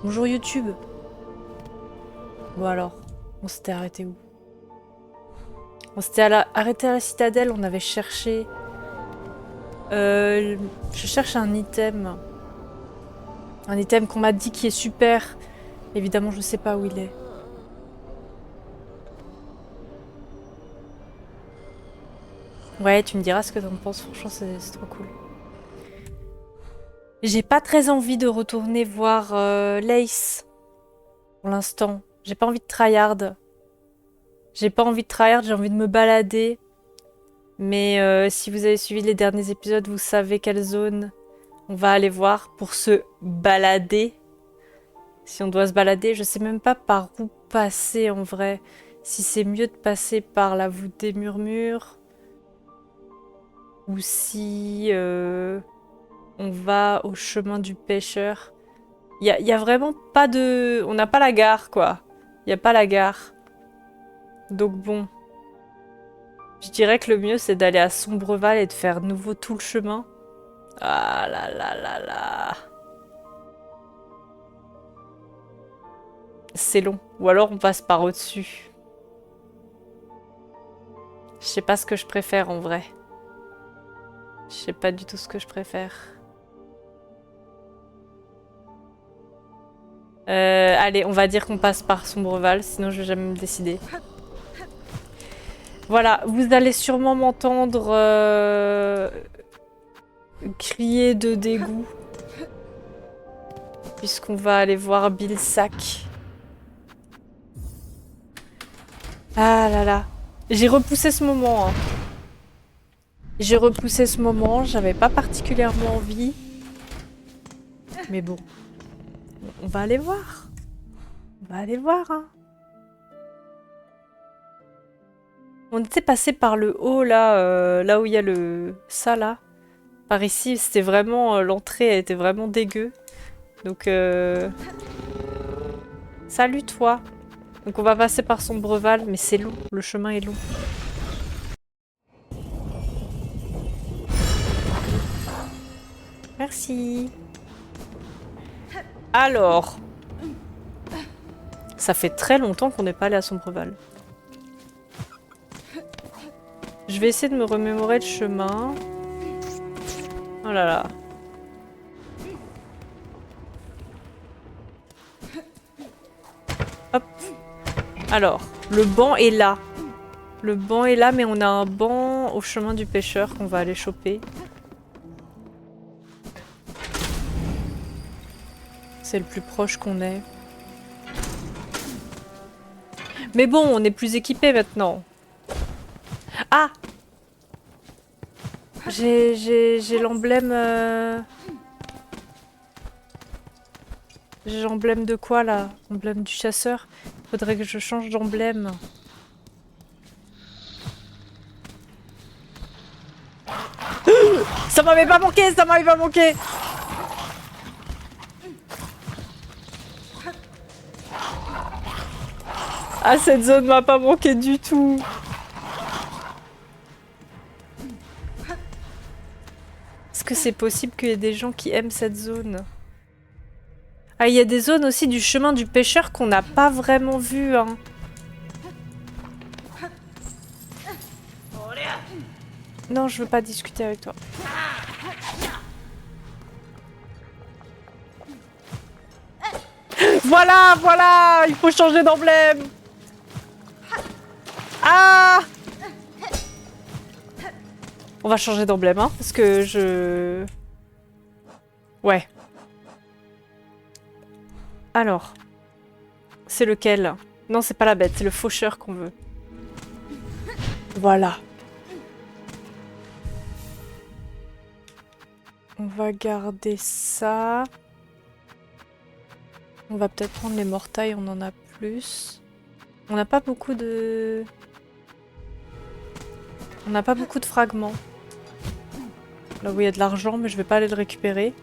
Bonjour YouTube. Bon alors, on s'était arrêté où? On s'était arrêté à la citadelle, on avait cherché... je cherche un item. Un item qu'on m'a dit qui est super. Évidemment, je sais pas où il est. Ouais, tu me diras ce que t'en penses. Franchement, c'est trop cool. J'ai pas très envie de retourner voir Lace. Pour l'instant. J'ai pas envie de tryhard. J'ai pas envie de tryhard, j'ai envie de me balader. Mais si vous avez suivi les derniers épisodes, vous savez quelle zone on va aller voir pour se balader. Si on doit se balader, je sais même pas par où passer en vrai. Si c'est mieux de passer par la voûte des murmures. Ou si on va au chemin du pêcheur. Y a vraiment pas de... On n'a pas la gare quoi. Y a pas la gare. Donc bon. Je dirais que le mieux c'est d'aller à Sombreval et de faire de nouveau tout le chemin. Ah là là là là. C'est long. Ou alors on passe par au-dessus. Je sais pas ce que je préfère en vrai. Je sais pas du tout ce que je préfère. Allez, on va dire qu'on passe par Sombreval, sinon je vais jamais me décider. Voilà, vous allez sûrement m'entendre crier de dégoût. Puisqu'on va aller voir Bill Sack. Ah là là. J'ai repoussé ce moment. Hein. J'ai repoussé ce moment, j'avais pas particulièrement envie. Mais bon. On va aller voir. On va aller voir. Hein. On était passé par le haut là, là où il y a le... Ça là. Par ici, c'était vraiment... L'entrée était vraiment dégueu. Donc salut toi. Donc on va passer par Sombreval, mais c'est long, le chemin est long. Merci. Alors. Ça fait très longtemps qu'on n'est pas allé à Sombreval. Je vais essayer de me remémorer le chemin. Oh là là. Hop. Alors, le banc est là. Le banc est là, mais on a un banc au chemin du pêcheur qu'on va aller choper. C'est le plus proche qu'on ait. Mais bon, on est plus équipé maintenant. Ah! J'ai l'emblème... J'ai l'emblème de quoi là? L'emblème du chasseur? Faudrait que je change d'emblème. Ça m'avait pas manqué, ça m'avait pas manqué. Ah, cette zone m'a pas manqué du tout. Est-ce que c'est possible qu'il y ait des gens qui aiment cette zone? Ah, il y a des zones aussi du chemin du pêcheur qu'on n'a pas vraiment vu, hein. Non, je veux pas discuter avec toi. Voilà, voilà, il faut changer d'emblème. Ah! On va changer d'emblème, hein, parce que je... Ouais. Alors. C'est lequel? Non, c'est pas la bête, c'est le faucheur qu'on veut. Voilà. On va garder ça. On va peut-être prendre les mortails, on en a plus. On n'a pas beaucoup de... On n'a pas beaucoup de fragments. Là où il y a de l'argent, mais je vais pas aller le récupérer.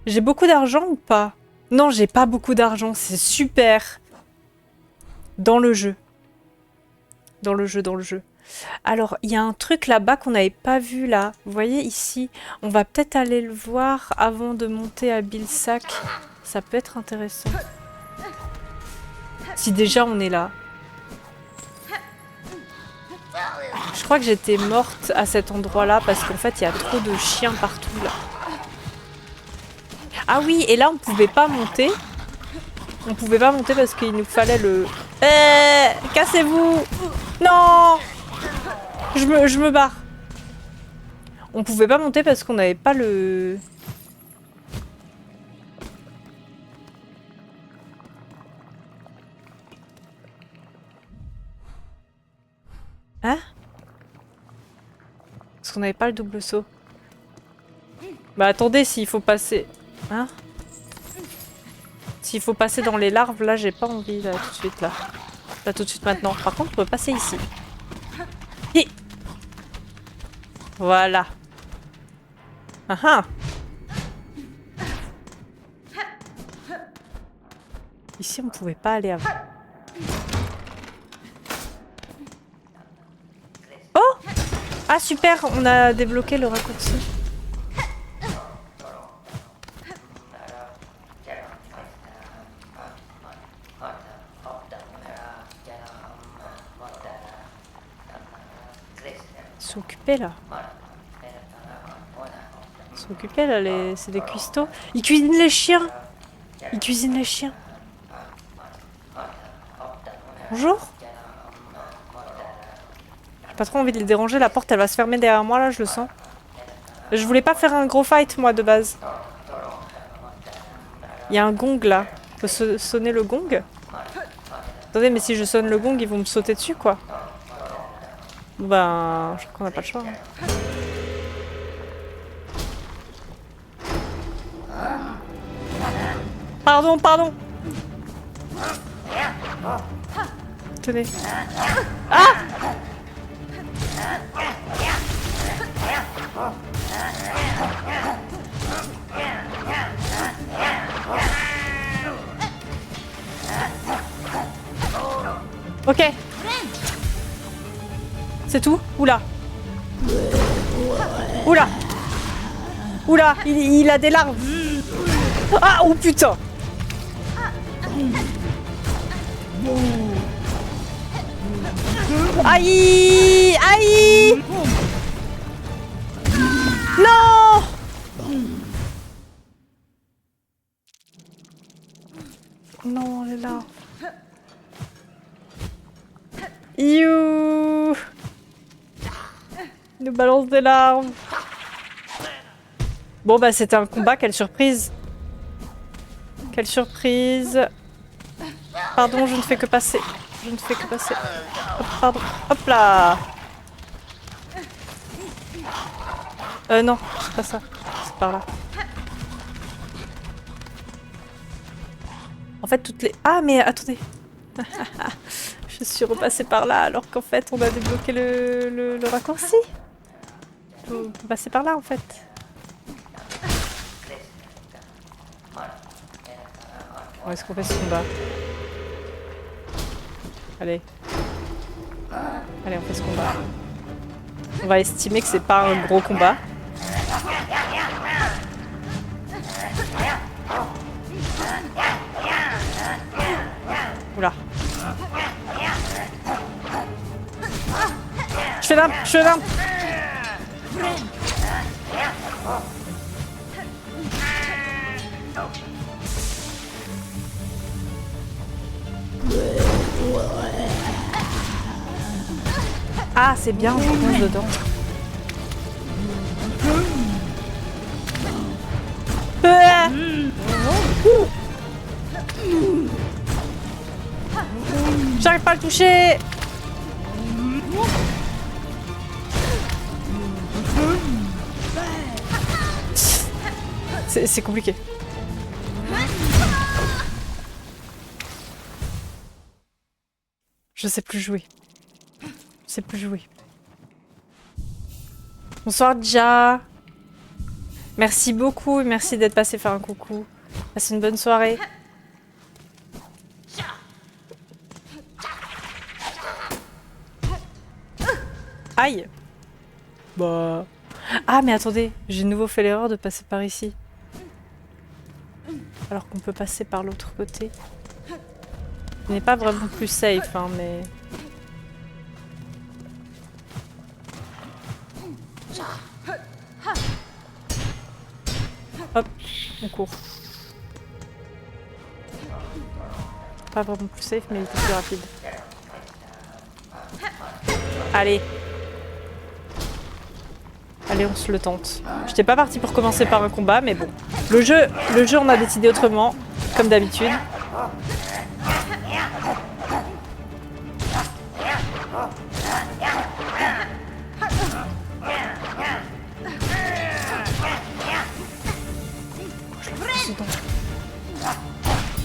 J'ai beaucoup d'argent ou pas? Non, j'ai pas beaucoup d'argent, c'est super. Dans le jeu. Dans le jeu, dans le jeu. Alors, il y a un truc là-bas qu'on n'avait pas vu là. Vous voyez ici? On va peut-être aller le voir avant de monter à Bill Sack. Ça peut être intéressant. Si déjà on est là. Je crois que j'étais morte à cet endroit-là parce qu'en fait, il y a trop de chiens partout, là. Ah oui, et là, on pouvait pas monter. On pouvait pas monter parce qu'il nous fallait le... cassez-vous! Non! Je me barre. On pouvait pas monter parce qu'on n'avait pas le... Hein? Parce qu'on n'avait pas le double saut. Bah attendez, s'il faut passer... Hein? S'il faut passer dans les larves, là j'ai pas envie, là, tout de suite, là. Là, tout de suite, maintenant. Par contre, on peut passer ici. Hi. Voilà. Ah ah. Ici, on pouvait pas aller avant. Oh! Ah super, on a débloqué le raccourci. Ils sont occupés là. Ils sont occupés là, c'est des cuistots. Ils cuisinent les chiens. Ils cuisinent les chiens. Bonjour. J'ai pas trop envie de les déranger, la porte elle va se fermer derrière moi là, je le sens. Je voulais pas faire un gros fight moi de base. Il y a un gong là. Faut sonner le gong. Attendez, mais si je sonne le gong, ils vont me sauter dessus quoi. Bon ben, je crois qu'on n'a pas le choix. Hein. Pardon, pardon. Tenez. Ah! Ok. C'est tout? Oula. Oula. Oula, il a des larves. Ah, oh putain. Aïe! Aïe! Non! Non, elle est là. You! Il nous balance des larmes. Bon bah c'était un combat, quelle surprise. Quelle surprise. Pardon, je ne fais que passer. Je ne fais que passer. Hop, pardon. Hop là. Non, c'est pas ça. C'est par là. En fait, toutes les... Ah, mais attendez. Je suis repassée par là, alors qu'en fait, on a débloqué le raccourci. On peut passer par là, en fait. Où est-ce qu'on fait ce combat? Allez. Allez, on fait ce combat. On va estimer que c'est pas un gros combat. Oula. Je fais l'imp, je fais l'imp. Ah, c'est bien, je plonge dedans. J'arrive pas à le toucher. C'est compliqué. Je sais plus jouer. Je sais plus jouer. Bonsoir Ja. Merci beaucoup et merci d'être passé faire un coucou. Passez une bonne soirée. Aïe. Bah... Ah mais attendez, j'ai de nouveau fait l'erreur de passer par ici. Alors qu'on peut passer par l'autre côté. Ce n'est pas vraiment plus safe, hein, mais... Hop, on court. Pas vraiment plus safe, mais il était plus rapide. Allez. Allez, on se le tente. J'étais pas partie pour commencer par un combat, mais bon. Le jeu, on a décidé autrement, comme d'habitude.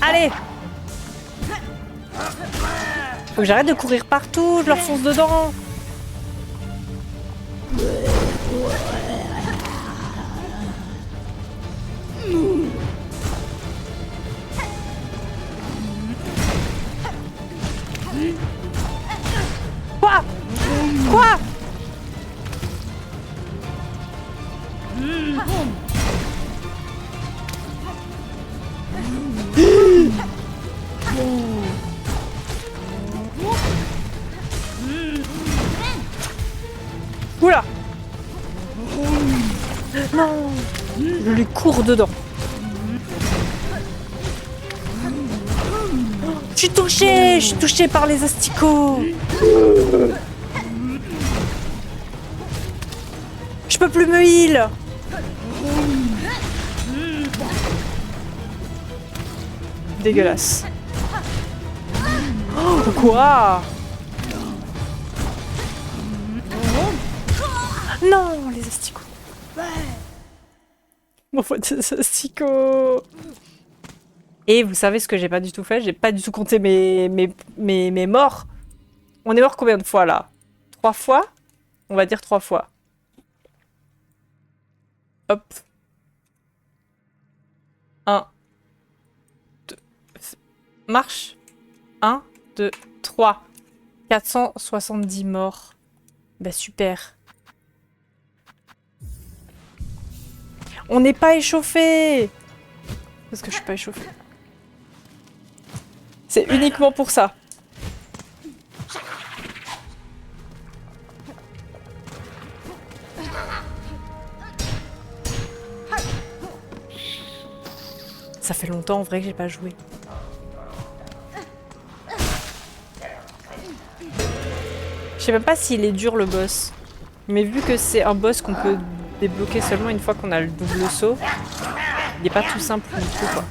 Allez! Faut que j'arrête de courir partout, je leur fonce dedans. Quoi? Quoi? Oula! Non! Je lui cours dedans. Je suis touchée par les asticots. Je peux plus me heal. Dégueulasse. Oh, quoi? Non, les asticots. Mon faut des asticots. Et vous savez ce que j'ai pas du tout fait? J'ai pas du tout compté mes morts. On est mort combien de fois là? 3 fois? On va dire 3 fois. Hop. 1. 2. Marche. 1, 2, 3. 470 morts. Bah super. On n'est pas échauffé. Parce que je suis pas échauffée. C'est uniquement pour ça. Ça fait longtemps en vrai que j'ai pas joué. Je sais même pas s'il est dur le boss. Mais vu que c'est un boss qu'on peut débloquer seulement une fois qu'on a le double saut, il est pas tout simple du tout quoi.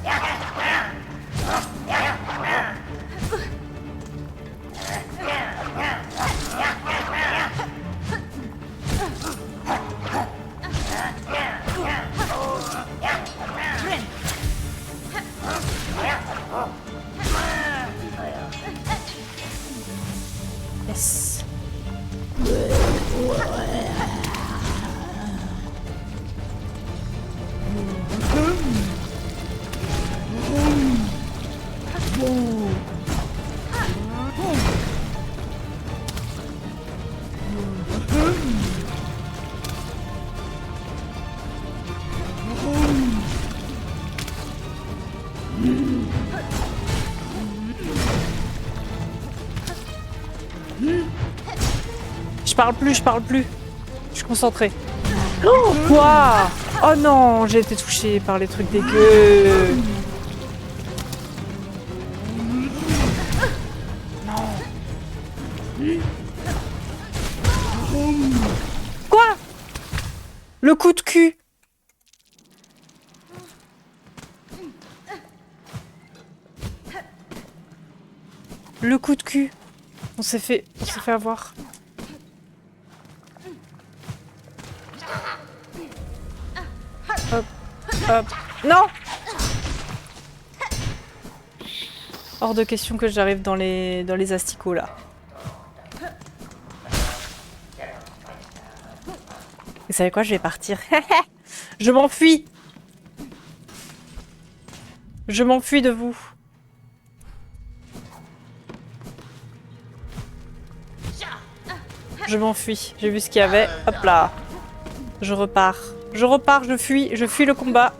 Yes. Je parle plus. Je suis concentrée. Oh, quoi? Oh non, j'ai été touchée par les trucs dégueux. Non. Quoi? Le coup de cul. Le coup de cul. On s'est fait avoir. Hop, hop. Non! Hors de question que j'arrive dans les asticots là. Vous savez quoi? Je vais partir. Je m'enfuis. Je m'enfuis de vous. Je m'enfuis. J'ai vu ce qu'il y avait. Hop là. Je repars. Je repars, je fuis le combat.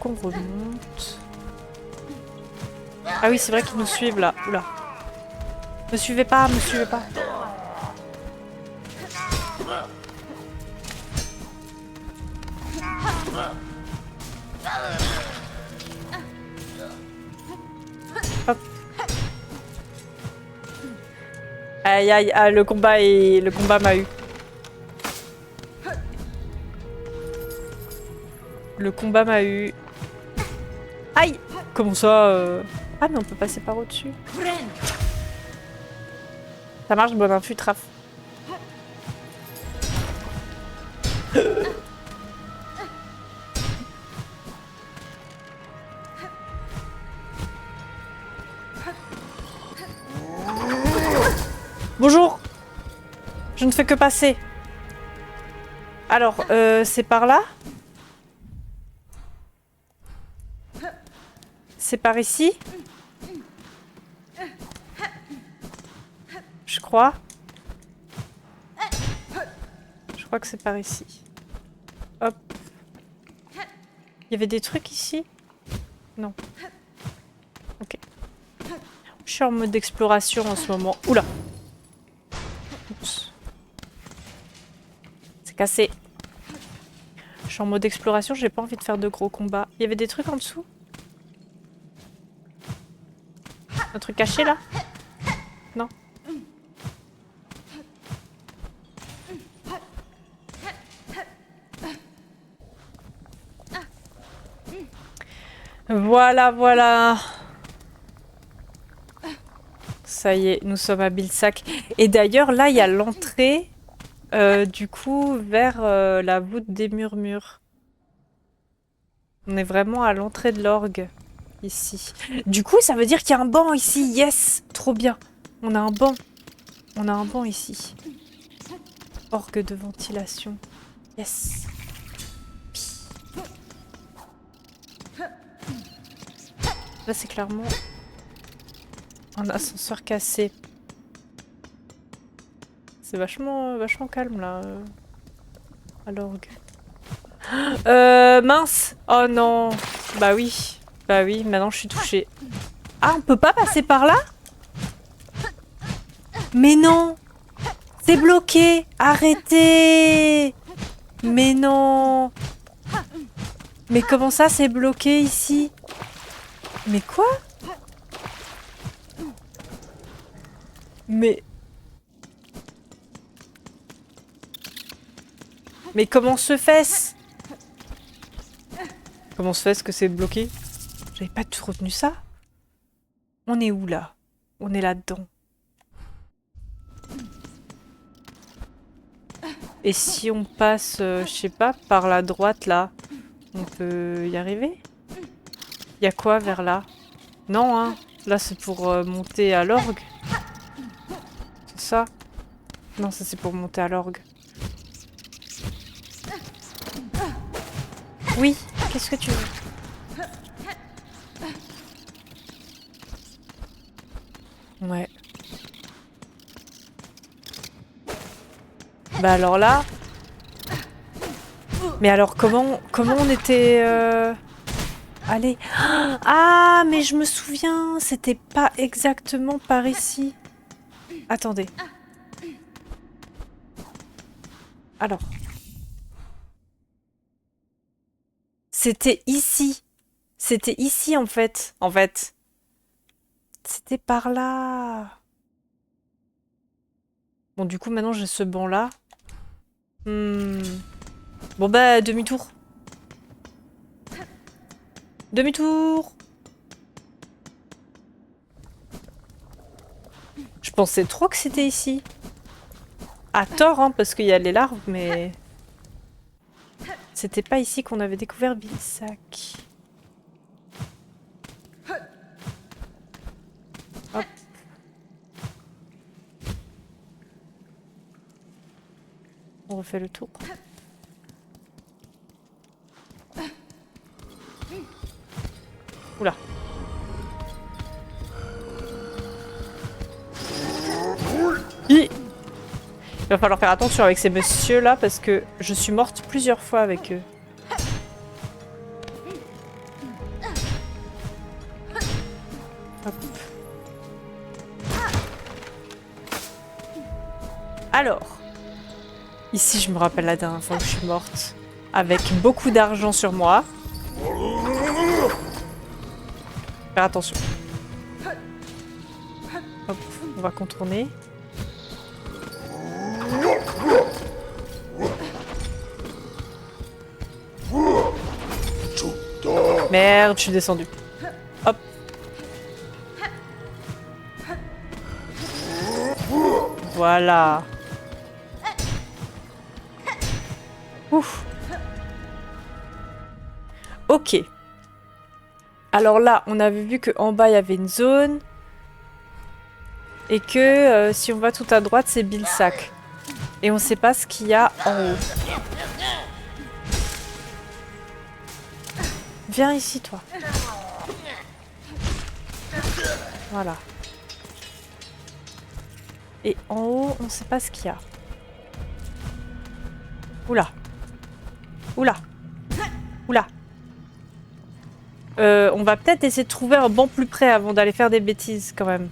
qu'on remonte. Ah oui, c'est vrai qu'ils nous suivent là. Oula. Me suivez pas, me suivez pas. Hop. Aïe aïe, ah, le combat m'a eu. Le combat m'a eu. Aïe! Comment ça Ah mais on peut passer par au-dessus. Ça marche, bonne infus, traf. Bonjour! Je ne fais que passer. Alors, c'est par là? C'est par ici? Je crois. Je crois que c'est par ici. Hop. Il y avait des trucs ici? Non. Ok. Je suis en mode d'exploration en ce moment. Oula! Oups. C'est cassé. Je suis en mode exploration, j'ai pas envie de faire de gros combats. Il y avait des trucs en dessous? Un truc caché là? Non. Voilà, voilà. Ça y est, nous sommes à Bilsac. Et d'ailleurs, là, il y a l'entrée, du coup, vers la voûte des murmures. On est vraiment à l'entrée de l'orgue, ici. Du coup, ça veut dire qu'il y a un banc ici. Yes! Trop bien. On a un banc. On a un banc ici. Orgue de ventilation. Yes. Là, c'est clairement un ascenseur cassé. C'est vachement calme, là, à l'orgue. Mince! Oh non! Bah oui, maintenant je suis touchée. Ah, on peut pas passer par là? Mais non! C'est bloqué! Arrêtez! Mais non! Mais comment ça, c'est bloqué ici? Mais quoi? Mais comment se fait-ce? Comment se fait-ce que c'est bloqué? J'avais pas tout retenu ça. On est où là? On est là-dedans. Et si on passe, je sais pas, par la droite là, on peut y arriver? Y a quoi vers là? Non, hein. Là c'est pour monter à l'orgue. C'est ça? Non, ça c'est pour monter à l'orgue. Oui, qu'est-ce que tu veux? Ouais. Bah alors là... Mais alors comment on était... Allez. Ah, mais je me souviens, c'était pas exactement par ici. Attendez. Alors. C'était ici. C'était ici en fait. C'était par là. Bon, du coup, maintenant j'ai ce banc là. Bon bah, demi-tour. Demi-tour. Je pensais trop que c'était ici. À tort, hein, parce qu'il y a les larves, mais... C'était pas ici qu'on avait découvert Bilsac. Hop. On refait le tour. Oula. Il va falloir faire attention avec ces messieurs-là parce que je suis morte plusieurs fois avec eux. Alors, ici, je me rappelle la dernière fois que je suis morte. Avec beaucoup d'argent sur moi. Faire attention. Hop, on va contourner. Merde, je suis descendue. Hop. Voilà. Ouf. Ok. Alors là, on avait vu qu'en bas, il y avait une zone. Et que si on va tout à droite, c'est Bilsack. Et on sait pas ce qu'il y a en haut. Viens ici, toi. Voilà. Et en haut, on sait pas ce qu'il y a. Oula. Oula. Oula. On va peut-être essayer de trouver un banc plus près avant d'aller faire des bêtises, quand même.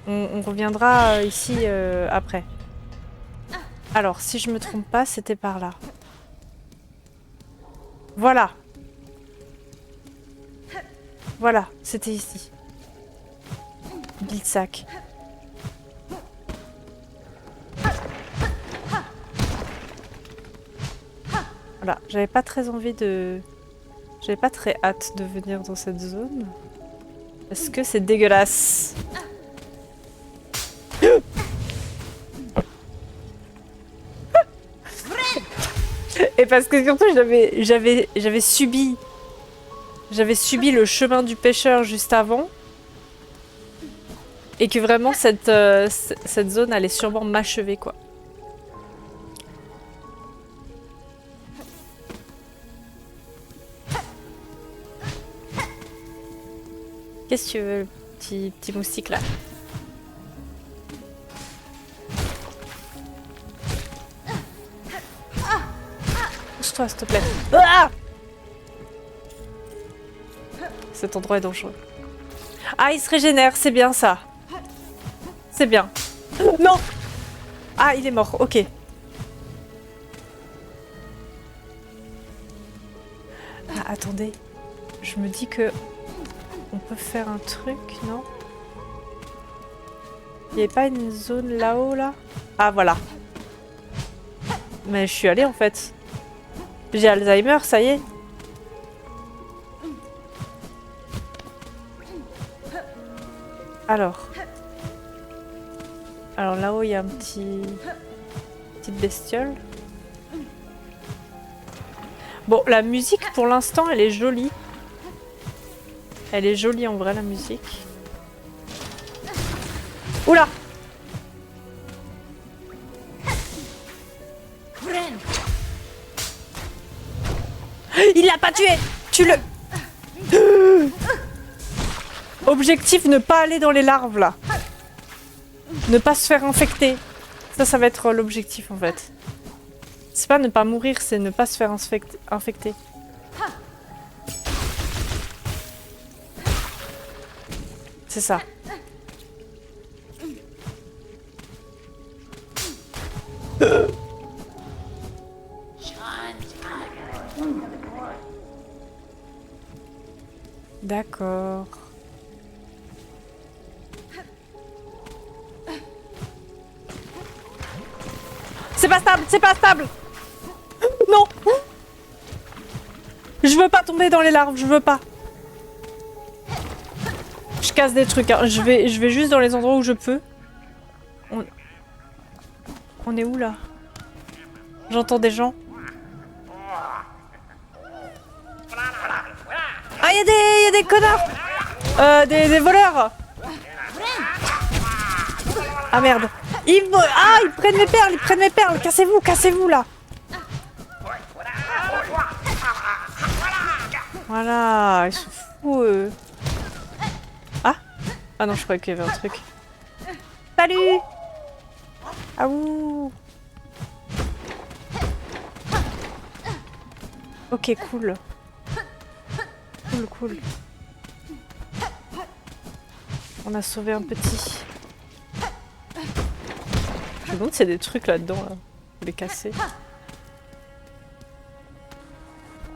On reviendra ici après. Alors, si je me trompe pas, c'était par là. Voilà. Voilà, c'était ici. Bilsack. Voilà, j'avais pas très envie de... J'avais pas très hâte de venir dans cette zone. Parce que c'est dégueulasse. Et parce que surtout j'avais subi le chemin du pêcheur juste avant. Et que vraiment cette zone allait sûrement m'achever, quoi. Qu'est-ce que tu veux, petit moustique là? Pousse-toi, s'il te plaît. Ah! Cet endroit est dangereux. Ah, il se régénère, c'est bien ça. C'est bien. Non! Ah, il est mort, ok. Ah, attendez. Je me dis que... On peut faire un truc, non? Il n'y avait pas une zone là-haut, là? Ah, voilà. Mais je suis allée, en fait. J'ai Alzheimer, ça y est. Alors là-haut, il y a un petite bestiole. Bon, la musique, pour l'instant, elle est jolie. Elle est jolie en vrai, la musique. Oula! Il l'a pas tué! Tue-le! Objectif, ne pas aller dans les larves, là. Ne pas se faire infecter. Ça va être l'objectif, en fait. C'est pas ne pas mourir, c'est ne pas se faire infecter. C'est ça. D'accord. C'est pas stable, c'est pas stable. Non. Je veux pas tomber dans les larves, je veux pas. Je casse des trucs, hein. Je vais juste dans les endroits où je peux. On est où là? J'entends des gens. Ah, y a des connards! Des voleurs! Ah merde! Ils prennent mes perles! Cassez-vous là! Voilà, ils sont fous eux. Ah non, je croyais qu'il y avait un truc. Salut! Ah ouh! Ok, cool. Cool. On a sauvé un petit. Je me demande s'il y a des trucs là-dedans, là. Faut les casser.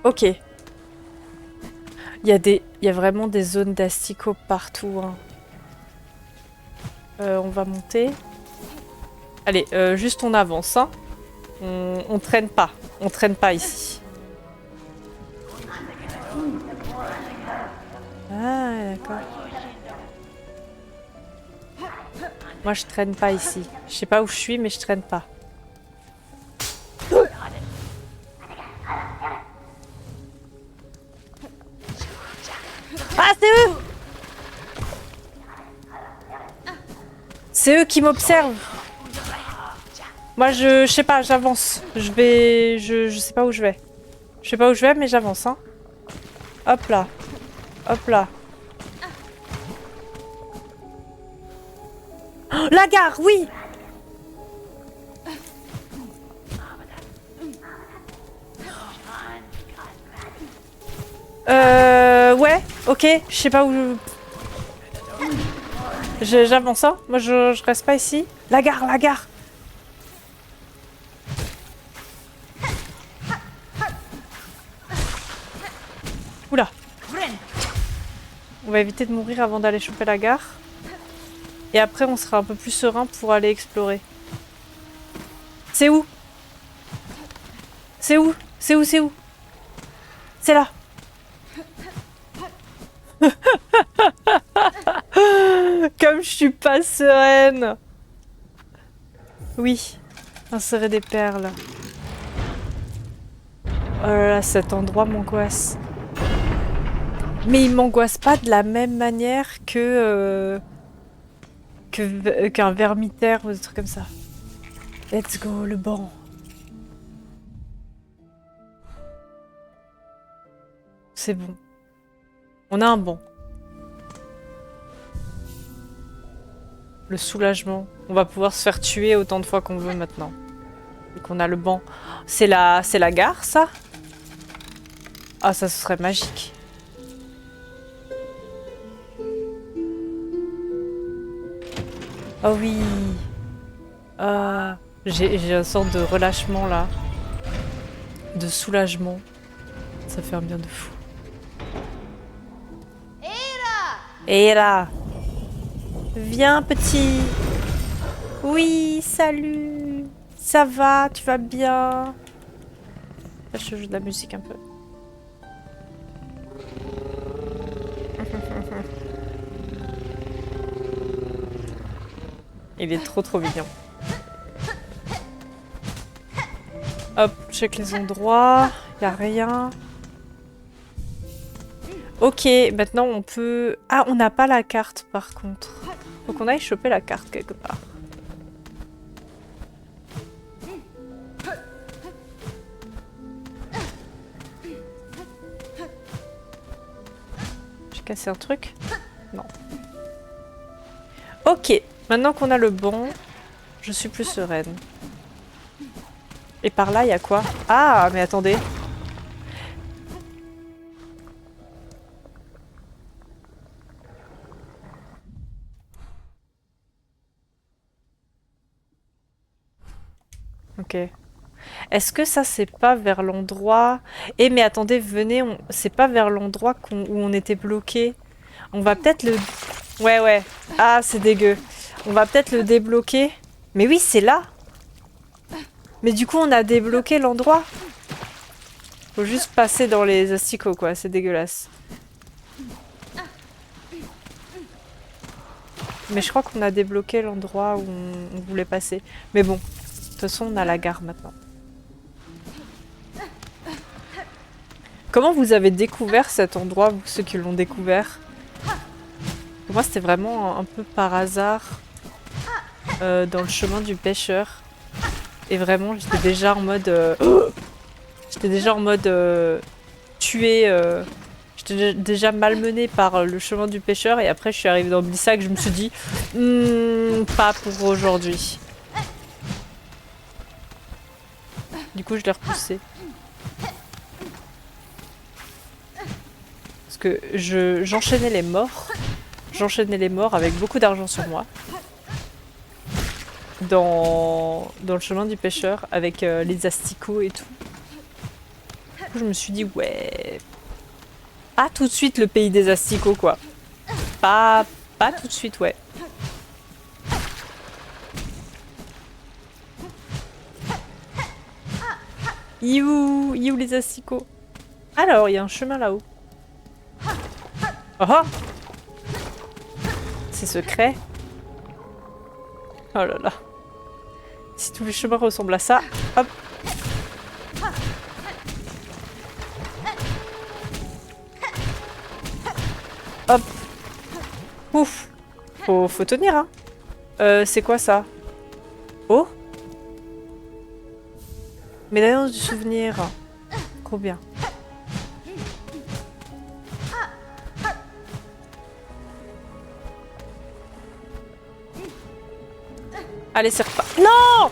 Ok. Il y a vraiment des zones d'asticots partout. Hein. On va monter. Allez, juste on avance. Hein. On traîne pas. On traîne pas ici. Ah, d'accord. Moi, je traîne pas ici. Je sais pas où je suis, mais je traîne pas. Ah, c'est eux! C'est eux qui m'observent. Moi, je sais pas, j'avance. Je sais pas où je vais. Je sais pas où je vais, mais j'avance, hein. Hop là. Hop là. Oh, la gare, oui! Ouais, ok, je sais pas où... J'avance, hein. Moi, je reste pas ici. La gare, la gare! Oula! On va éviter de mourir avant d'aller choper la gare. Et après, on sera un peu plus serein pour aller explorer. C'est où? C'est où? C'est où? C'est où? C'est là! Comme je suis pas sereine! Oui, insérer des perles. Oh là là, cet endroit m'angoisse. Mais il m'angoisse pas de la même manière qu'un vermitaire ou des trucs comme ça. Let's go, le banc. C'est bon. On a un banc. Le soulagement. On va pouvoir se faire tuer autant de fois qu'on veut maintenant. Et qu'on a le banc. C'est la gare, ça? Ah, ça, ce serait magique. Oh oui. J'ai une sorte de relâchement, là. De soulagement. Ça fait un bien de fou. Et là, viens petit. Oui, salut. Ça va, tu vas bien? Là, je joue de la musique un peu. Il est trop mignon. Hop, check les endroits. Y a rien. Ok, maintenant on peut... Ah, on n'a pas la carte par contre. Faut qu'on aille choper la carte quelque part. J'ai cassé un truc? Non. Ok, maintenant qu'on a le bon, je suis plus sereine. Et par là, il y a quoi? Ah, mais attendez. Ok. Est-ce que ça, c'est pas vers l'endroit... Eh, mais attendez, venez, c'est pas vers l'endroit où on était bloqué. On va peut-être le... Ouais. Ah, c'est dégueu. On va peut-être le débloquer. Mais oui, c'est là. Mais du coup, on a débloqué l'endroit. Faut juste passer dans les asticots, quoi. C'est dégueulasse. Mais je crois qu'on a débloqué l'endroit où on voulait passer. Mais bon, de toute façon, on a la gare maintenant. Comment vous avez découvert cet endroit, vous, ceux qui l'ont découvert? Pour moi, c'était vraiment un peu par hasard dans le chemin du pêcheur. Et vraiment, j'étais déjà en mode... J'étais déjà en mode tuer... J'étais déjà malmenée par le chemin du pêcheur. Et après, je suis arrivée dans Blissac, je me suis dit... pas pour aujourd'hui. Du coup, je l'ai repoussé. Parce que j'enchaînais les morts. J'enchaînais les morts avec beaucoup d'argent sur moi. dans le chemin du pêcheur avec les asticots et tout. Du coup, je me suis dit, ouais... Pas tout de suite le pays des asticots, quoi. Pas tout de suite, ouais. You les asticots. Alors, il y a un chemin là-haut. Oh, oh, c'est secret. Oh là là. Si tous les chemins ressemblent à ça, hop. Hop. Ouf. Faut tenir, hein. C'est quoi ça? Oh. Médaillon du souvenir. Trop bien. Allez, c'est reparti. Non!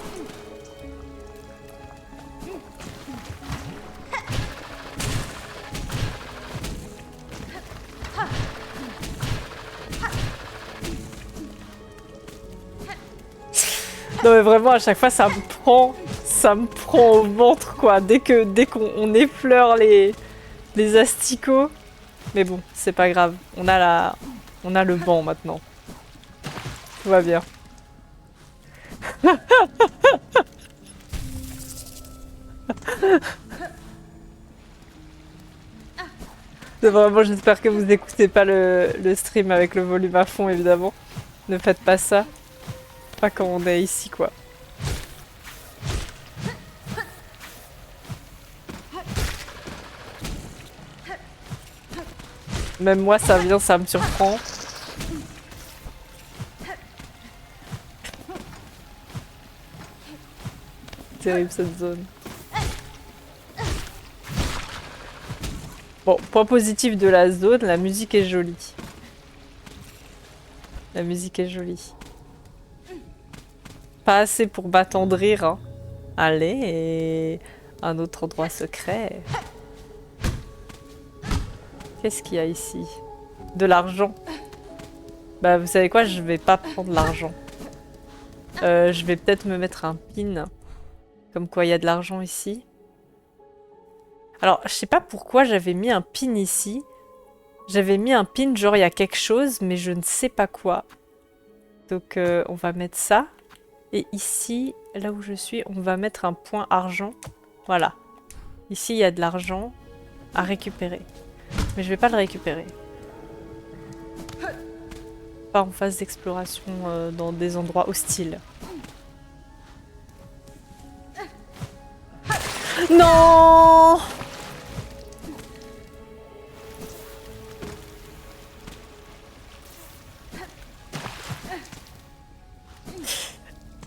Non mais vraiment à chaque fois ça me prend au ventre quoi. Dès qu'on effleure les asticots. Mais bon, c'est pas grave. On a le banc maintenant. Tout va bien. Vraiment, j'espère que vous n'écoutez pas le stream avec le volume à fond, évidemment. Ne faites pas ça. Pas quand on est ici, quoi. Même moi, ça vient, ça me surprend. Terrible cette zone. Bon, point positif de la zone, la musique est jolie. La musique est jolie. Pas assez pour m'attendrir, hein. Allez, et un autre endroit secret. Qu'est-ce qu'il y a ici? De l'argent. Bah, vous savez quoi? Je vais pas prendre l'argent. Je vais peut-être me mettre un pin. Comme quoi, il y a de l'argent ici. Alors, je sais pas pourquoi j'avais mis un pin ici. J'avais mis un pin, genre il y a quelque chose, mais je ne sais pas quoi. Donc, on va mettre ça. Et ici, là où je suis, on va mettre un point argent. Voilà. Ici, il y a de l'argent à récupérer. Mais je vais pas le récupérer. Pas en phase d'exploration dans des endroits hostiles. Non!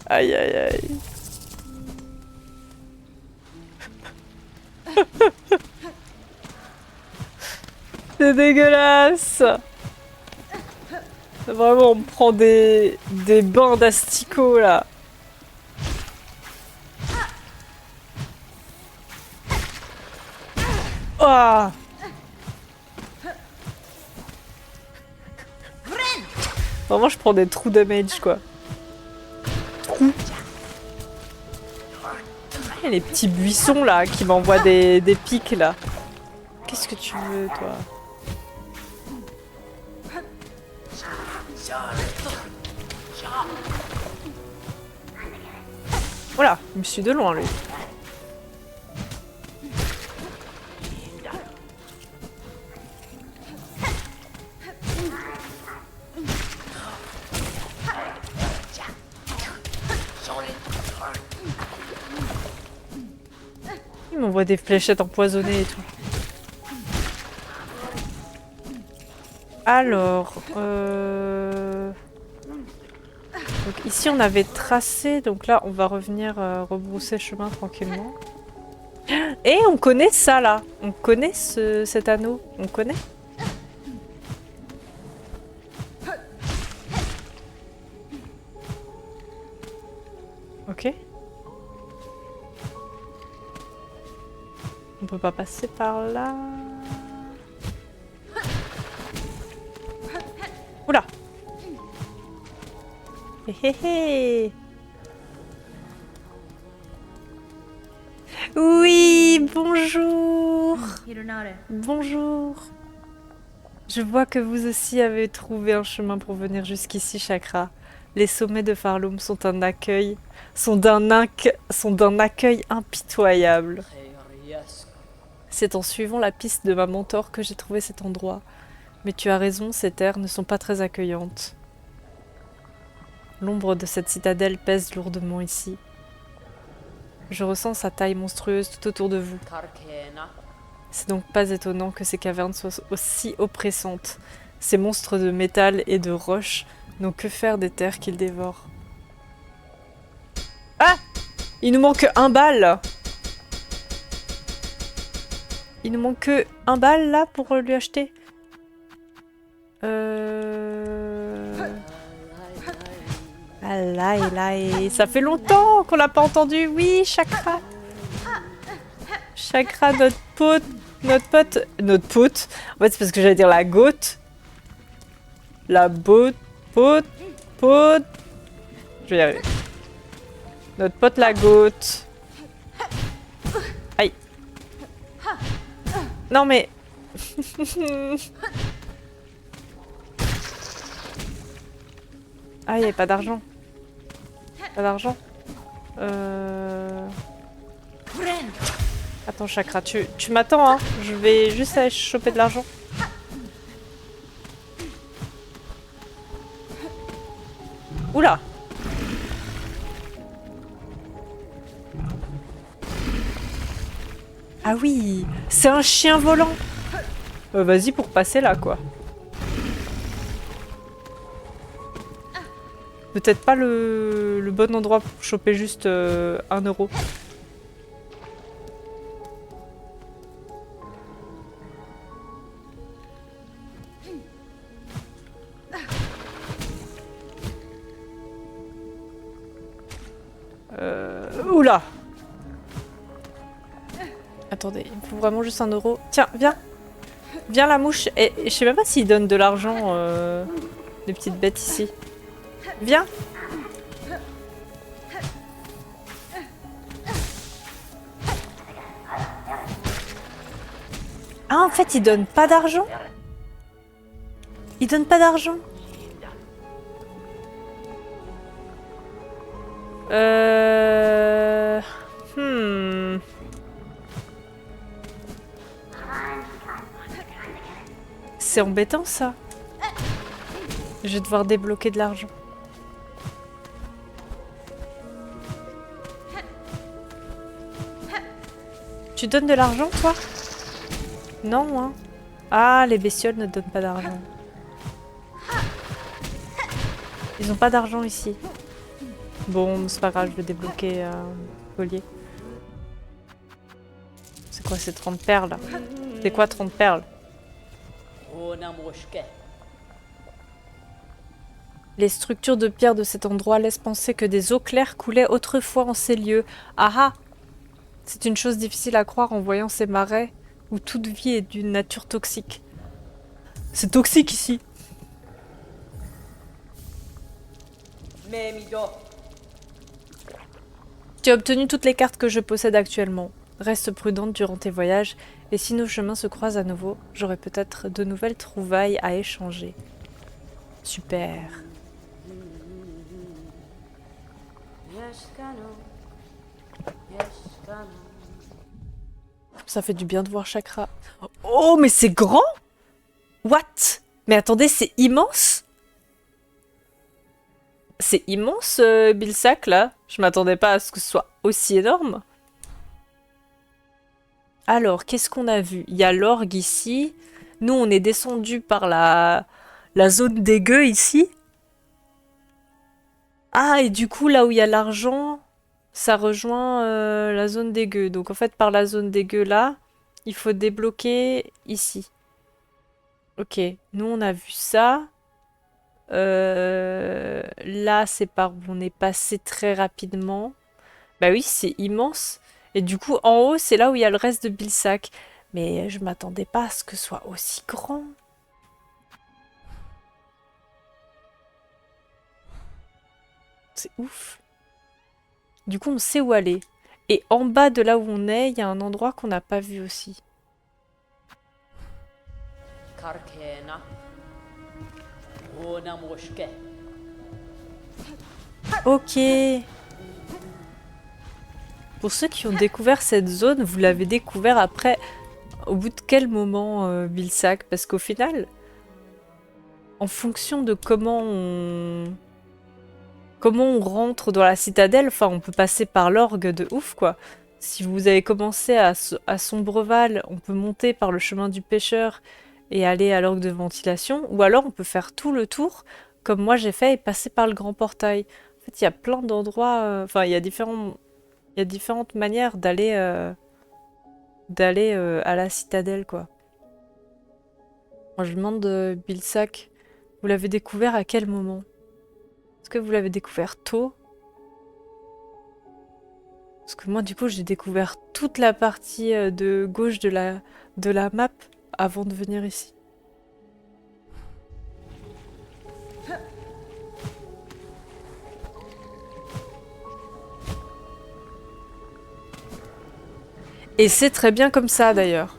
Aïe aïe aïe. C'est dégueulasse. Vraiment, on me prend des bains d'asticots là. Oh! Vraiment, je prends des trous damage quoi. Trous. Et les petits buissons là qui m'envoient des pics là. Qu'est-ce que tu veux toi? Voilà, je me suis de loin lui. Il m'envoie des fléchettes empoisonnées et tout. Alors, donc ici on avait tracé, donc là on va revenir rebrousser chemin tranquillement. Et on connaît ça là, on connaît cet anneau, on connaît. Ok. On peut pas passer par là. Oula. Hé hé hé. Oui, bonjour. Bonjour. Je vois que vous aussi avez trouvé un chemin pour venir jusqu'ici, Chakra. Les sommets de Farloum sont un accueil, sont d'un accueil impitoyable. C'est en suivant la piste de ma mentor que j'ai trouvé cet endroit. Mais tu as raison, ces terres ne sont pas très accueillantes. L'ombre de cette citadelle pèse lourdement ici. Je ressens sa taille monstrueuse tout autour de vous. C'est donc pas étonnant que ces cavernes soient aussi oppressantes. Ces monstres de métal et de roche n'ont que faire des terres qu'ils dévorent. Ah! Il nous manque un bal! Il nous manque que un bal là pour lui acheter. Aïe, ça fait longtemps qu'on l'a pas entendu. Oui, Chakra. Chakra, notre pote. En fait, c'est parce que j'allais dire la gote. La pote. Je vais y arriver. Notre pote la gote. Aïe. Non mais... Ah, il n'y avait pas d'argent. Pas d'argent. Attends, Chakra, tu m'attends, hein. Je vais juste aller choper de l'argent. Oula! Ah oui! C'est un chien volant! Vas-y pour passer là, quoi. Peut-être pas le bon endroit pour choper juste 1 euro. Oula! Attendez, il me faut vraiment juste 1 euro. Tiens, viens! Viens la mouche! Et je sais même pas s'ils donnent de l'argent, les petites bêtes ici. Viens! Ah, en fait, ils donnent pas d'argent? Ils donnent pas d'argent? C'est embêtant, ça. Je vais devoir débloquer de l'argent. Tu donnes de l'argent, toi? Non, hein. Ah, les bestioles ne donnent pas d'argent. Ils ont pas d'argent ici. Bon, c'est pas grave, je vais débloquer un collier. C'est quoi, c'est 30 perles? C'est quoi 30 perles? Les structures de pierre de cet endroit laissent penser que des eaux claires coulaient autrefois en ces lieux. Ah ah! C'est une chose difficile à croire en voyant ces marais où toute vie est d'une nature toxique. C'est toxique ici. Tu as obtenu toutes les cartes que je possède actuellement. Reste prudente durant tes voyages, et si nos chemins se croisent à nouveau, j'aurai peut-être de nouvelles trouvailles à échanger. Super. Ça fait du bien de voir Chakra. Oh, mais c'est grand! What? Mais attendez, c'est immense? C'est immense, Bilsack, là. Je m'attendais pas à ce que ce soit aussi énorme. Alors, qu'est-ce qu'on a vu? Il y a l'orgue ici. Nous, on est descendu par la zone des gueux ici. Ah, et du coup, là où il y a l'argent, ça rejoint la zone des gueux. Donc, en fait, par la zone des gueux, là, il faut débloquer ici. Ok, nous, on a vu ça. Là, c'est par où on est passé très rapidement. Bah oui, c'est immense. Et du coup, en haut, c'est là où il y a le reste de Bilsack. Mais je m'attendais pas à ce que ce soit aussi grand. C'est ouf. Du coup, on sait où aller. Et en bas de là où on est, il y a un endroit qu'on n'a pas vu aussi. Karkena. Ona moshke. Ok. Pour ceux qui ont découvert cette zone, vous l'avez découvert après, au bout de quel moment, Bilsack? Parce qu'au final, en fonction de comment on rentre dans la citadelle, enfin on peut passer par l'orgue de ouf quoi. Si vous avez commencé à Sombreval, on peut monter par le chemin du pêcheur et aller à l'orgue de ventilation, ou alors on peut faire tout le tour, comme moi j'ai fait, et passer par le grand portail. En fait, il y a plein d'endroits, enfin il y a différentes manières d'aller à la citadelle quoi. Moi je demande Bilsack, vous l'avez découvert à quel moment? Est-ce que vous l'avez découvert tôt? Parce que moi, du coup, j'ai découvert toute la partie de gauche de la map avant de venir ici. Et c'est très bien comme ça, d'ailleurs.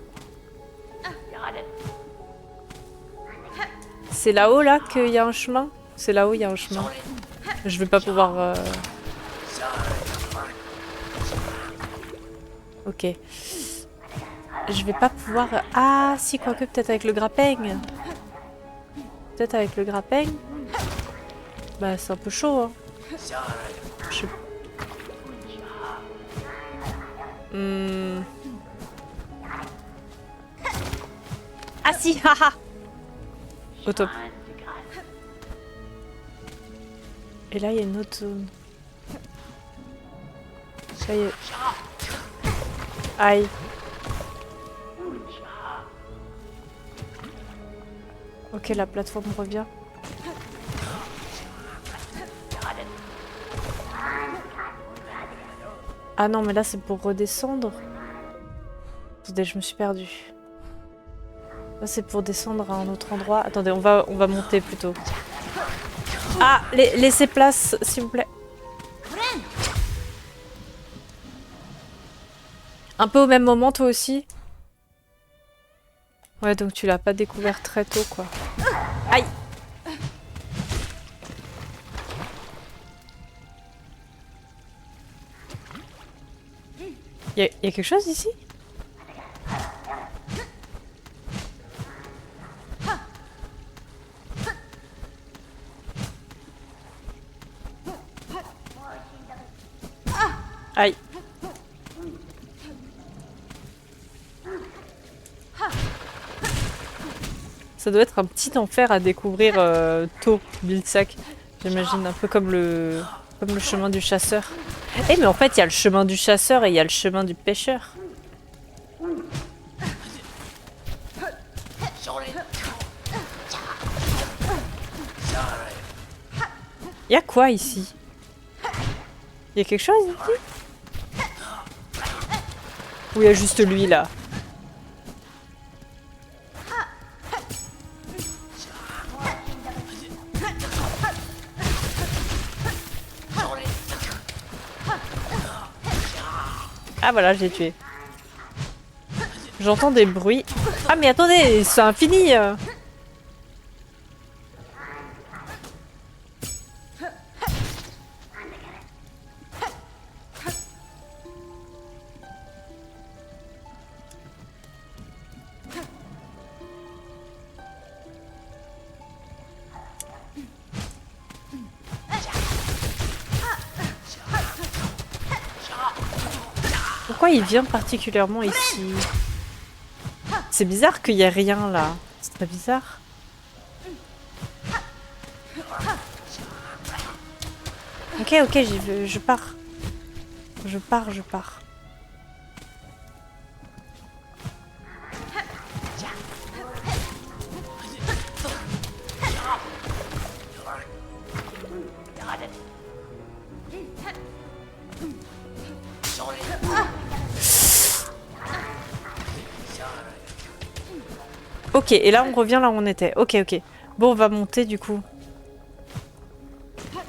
C'est là-haut, là, qu'il y a un chemin? C'est là-haut, il y a un chemin. Je vais pas pouvoir... Ok. Je vais pas pouvoir... Ah, si, quoique, peut-être avec le grappeigne. Peut-être avec le grappeigne. Bah, c'est un peu chaud, hein. Je... Ah si, haha. Au top. Et là, il y a une autre zone. Ça y est. Aïe. Ok, la plateforme revient. Ah non, mais là, c'est pour redescendre. Attendez, je me suis perdue. Là, c'est pour descendre à un autre endroit. Attendez, on va monter plutôt. Ah, laissez place, s'il vous plaît. Un peu au même moment, toi aussi? Ouais, donc tu l'as pas découvert très tôt, quoi. Aïe! Y a quelque chose ici? Aïe! Ça doit être un petit enfer à découvrir tôt, Bilsack. J'imagine un peu comme le chemin du chasseur. Eh mais en fait, il y a le chemin du chasseur et il y a le chemin du pêcheur. Il y a quoi ici? Il y a quelque chose ici? Ou il y a juste lui là? Ah voilà, j'ai tué. J'entends des bruits. Ah mais attendez, c'est infini. Pourquoi il vient particulièrement ici? C'est bizarre qu'il n'y ait rien là. C'est très bizarre. Ok, ok, je pars. Je pars. Ok, et là on revient là où on était. Ok, ok. Bon, on va monter du coup.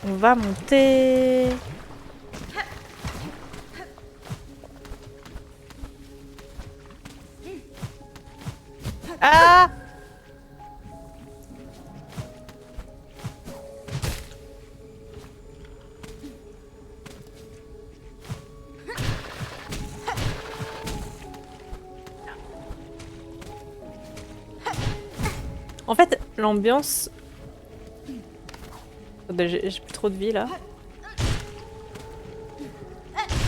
On va monter. Ah! En fait, l'ambiance... J'ai plus trop de vie là.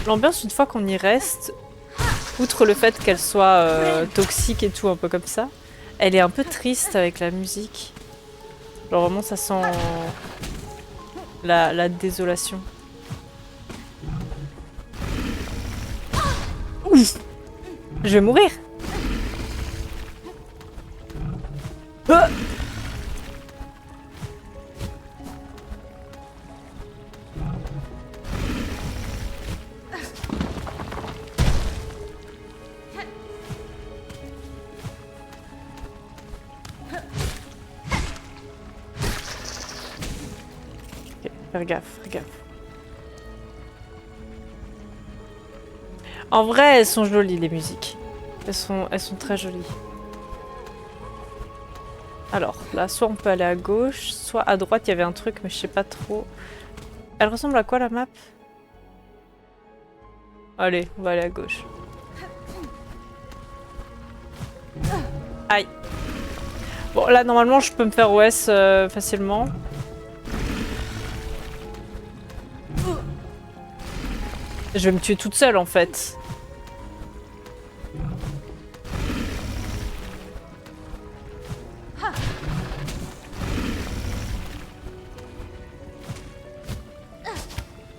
L'ambiance, une fois qu'on y reste, outre le fait qu'elle soit toxique et tout, un peu comme ça, elle est un peu triste avec la musique. Genre vraiment, ça sent la désolation. Ouf! Je vais mourir! Ah! Faire gaffe, faire gaffe. En vrai, elles sont jolies les musiques. Elles sont très jolies. Alors, là, soit on peut aller à gauche, soit à droite, il y avait un truc, mais je sais pas trop. Elle ressemble à quoi la map? Allez, on va aller à gauche. Aïe. Bon, là, normalement, je peux me faire OS facilement. Je vais me tuer toute seule, en fait.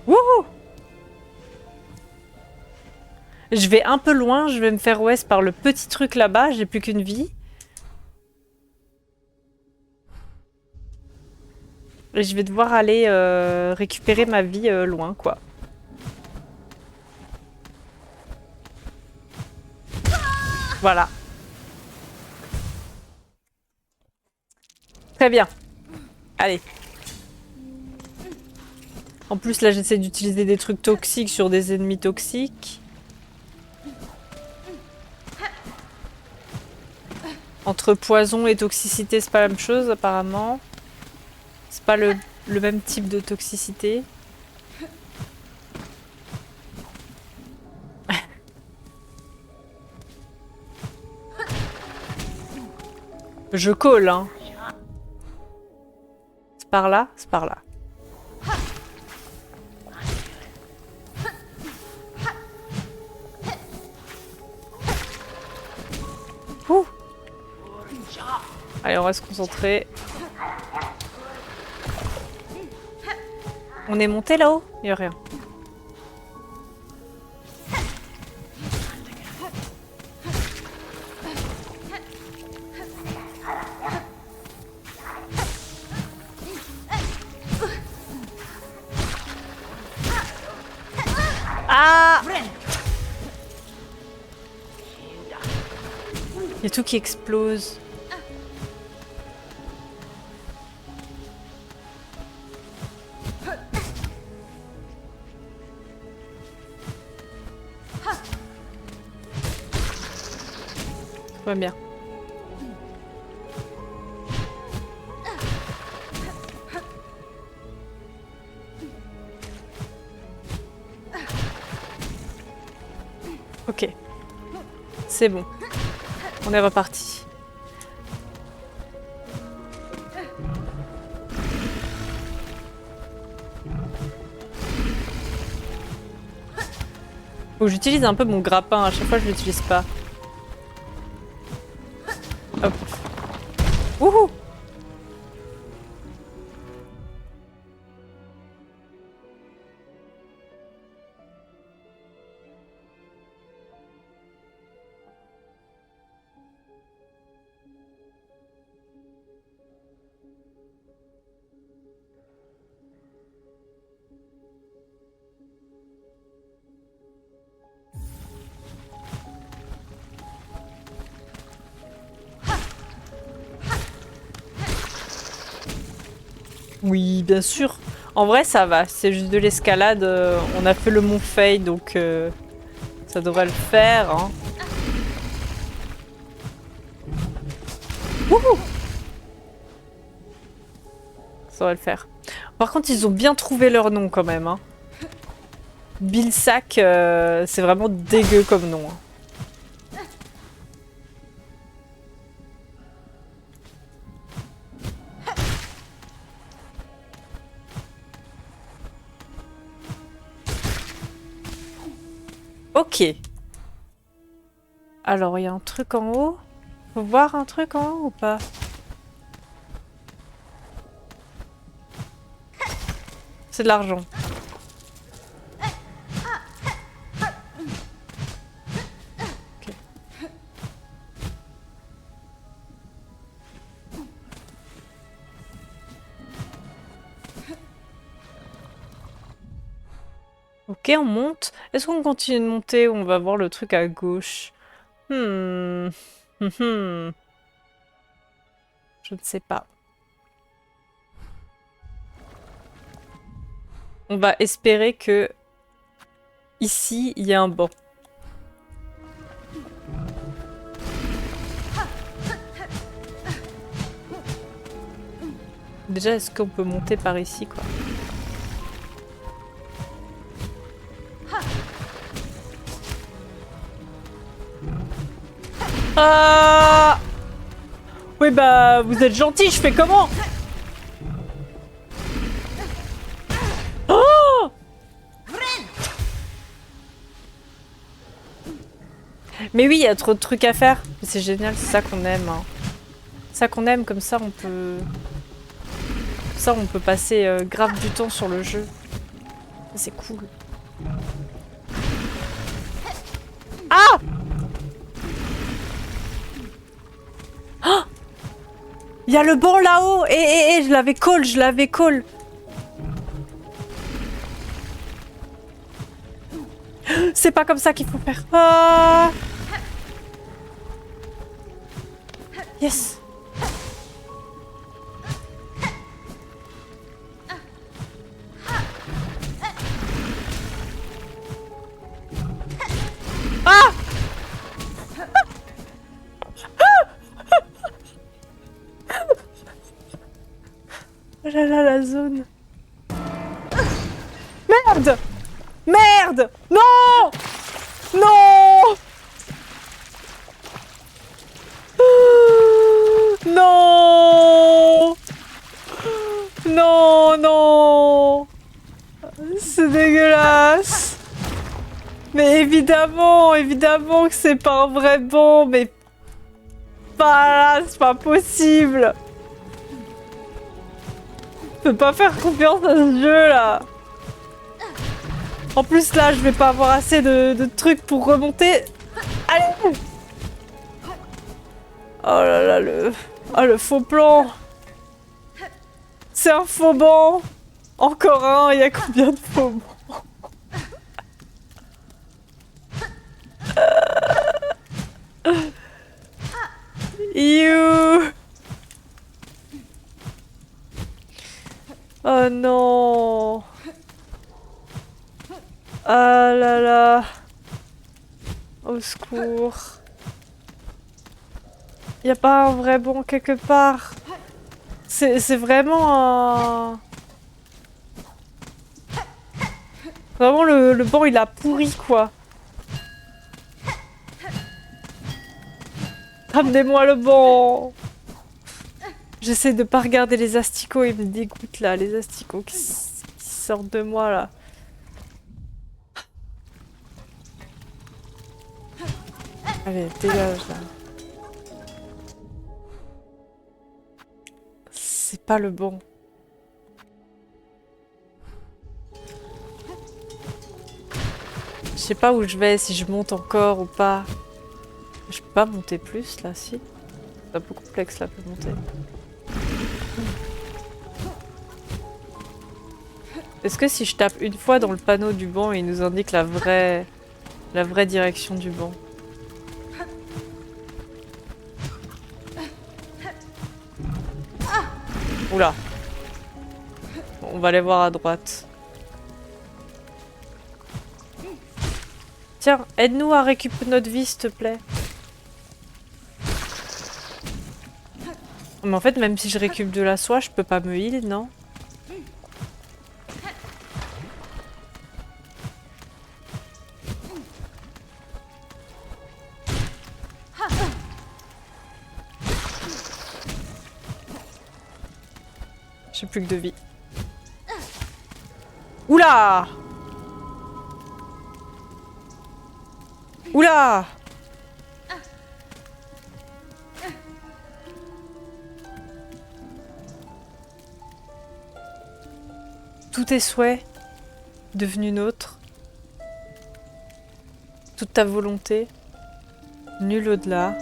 Wouhou! Je vais un peu loin, je vais me faire OS par le petit truc là-bas, j'ai plus qu'une vie. Et je vais devoir aller récupérer ma vie loin, quoi. Voilà. Très bien. Allez. En plus, là, j'essaie d'utiliser des trucs toxiques sur des ennemis toxiques. Entre poison et toxicité, c'est pas la même chose, apparemment. C'est pas le même type de toxicité. Je colle, hein. C'est par là, c'est par là. Ouh. Allez, on va se concentrer. On est monté là-haut? Il n'y a rien. Ah! Il y a tout qui explose. Tout va bien. Ok. C'est bon. On est reparti. Faut que j'utilise un peu mon grappin. À chaque fois, je l'utilise pas. Hop. Wouhou! Oui, bien sûr. En vrai, ça va. C'est juste de l'escalade. On a fait le mont Fei, donc ça devrait le faire. Hein. Wouhou! Ça va le faire. Par contre, ils ont bien trouvé leur nom quand même. Hein. Bilsack, c'est vraiment dégueu comme nom. Hein. Ok. Alors, il y a un truc en haut. Faut voir un truc en haut ou pas? C'est de l'argent. Ok. Ok, on monte. Est-ce qu'on continue de monter ou on va voir le truc à gauche? Je ne sais pas. On va espérer que ici, il y a un banc. Déjà, est-ce qu'on peut monter par ici, quoi? Ah! Oui, bah, vous êtes gentil, je fais comment? Oh! Mais oui, il y a trop de trucs à faire. C'est génial, c'est ça qu'on aime. Hein. C'est ça qu'on aime, comme ça on peut... Ça, on peut passer grave du temps sur le jeu. C'est cool. Ah! Oh! Il y a le banc là-haut! Je l'avais call, je l'avais call! C'est pas comme ça qu'il faut faire. Ah! Yes! Ah! Oh là là, la zone. Merde! Merde! Non! Non! Non! Non, non! C'est dégueulasse! Mais évidemment, évidemment que c'est pas un vrai bon, mais pas là, c'est pas possible! Je peux pas faire confiance à ce jeu là! En plus là, je vais pas avoir assez de trucs pour remonter. Allez! Oh là là, le faux plan! C'est un faux banc! Encore un, il y a combien de faux bancs? You! Oh non! Ah là là! Au secours! Y a pas un vrai bon quelque part? C'est vraiment un... Vraiment le banc il a pourri quoi! Ramenez-moi le banc! J'essaie de pas regarder les asticots, ils me dégoûtent là, les asticots qui sortent de moi là. Allez, dégage là. C'est pas le bon. Je sais pas où je vais, si je monte encore ou pas. Je peux pas monter plus là, si? C'est un peu complexe là pour monter. Est-ce que si je tape une fois dans le panneau du banc, il nous indique la vraie direction du banc? Oula. Bon, on va aller voir à droite. Tiens, aide-nous à récupérer notre vie, s'il te plaît. Mais en fait, même si je récupère de la soie, je peux pas me heal, non? J'ai plus que 2 vies. Oula! Oula! Tous tes souhaits devenus nôtres. Toute ta volonté, nul au-delà,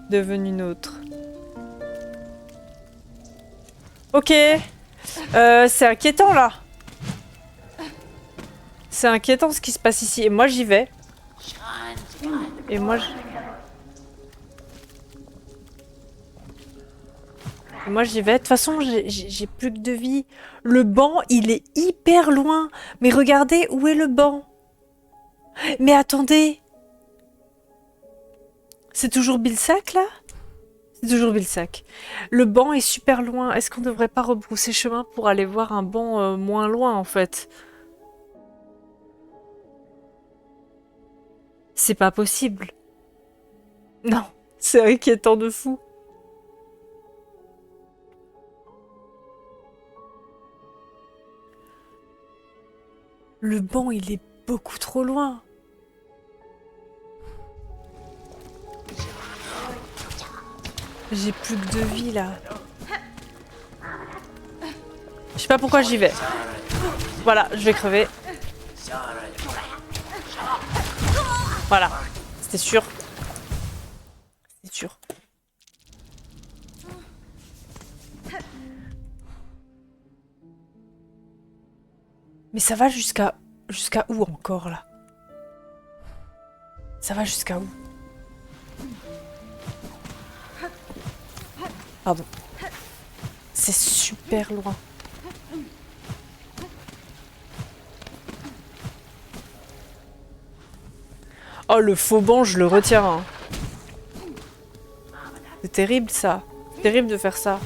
devenu nôtre. Ok. C'est inquiétant là. C'est inquiétant ce qui se passe ici. Et moi j'y vais. Et moi j'y vais. De toute façon, j'ai plus que 2 vies. Le banc, il est hyper loin. Mais regardez, où est le banc? Mais attendez. C'est toujours Bilsac là? C'est toujours Bilsac. Le banc est super loin. Est-ce qu'on devrait pas rebrousser chemin pour aller voir un banc moins loin en fait? C'est pas possible. Non, c'est inquiétant de fou. Le banc, il est beaucoup trop loin. J'ai plus que 2 vies là. Je sais pas pourquoi j'y vais. Voilà, je vais crever. Voilà, c'était sûr. C'est sûr. Mais ça va jusqu'à où encore là? Ça va jusqu'à où? Pardon. C'est super loin. Oh, le faux banc, je le retiens. Hein. C'est terrible ça. C'est terrible de faire ça.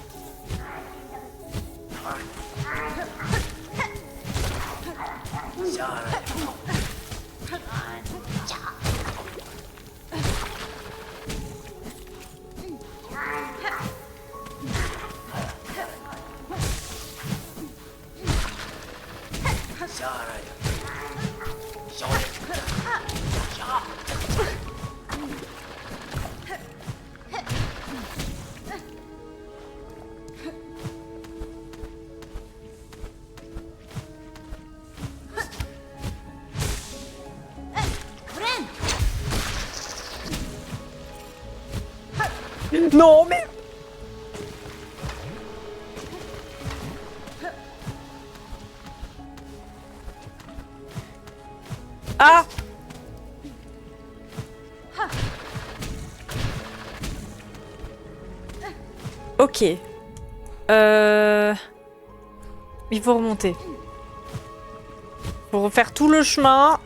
Non, mais... Ah! Ok. Il faut remonter. Faut refaire tout le chemin.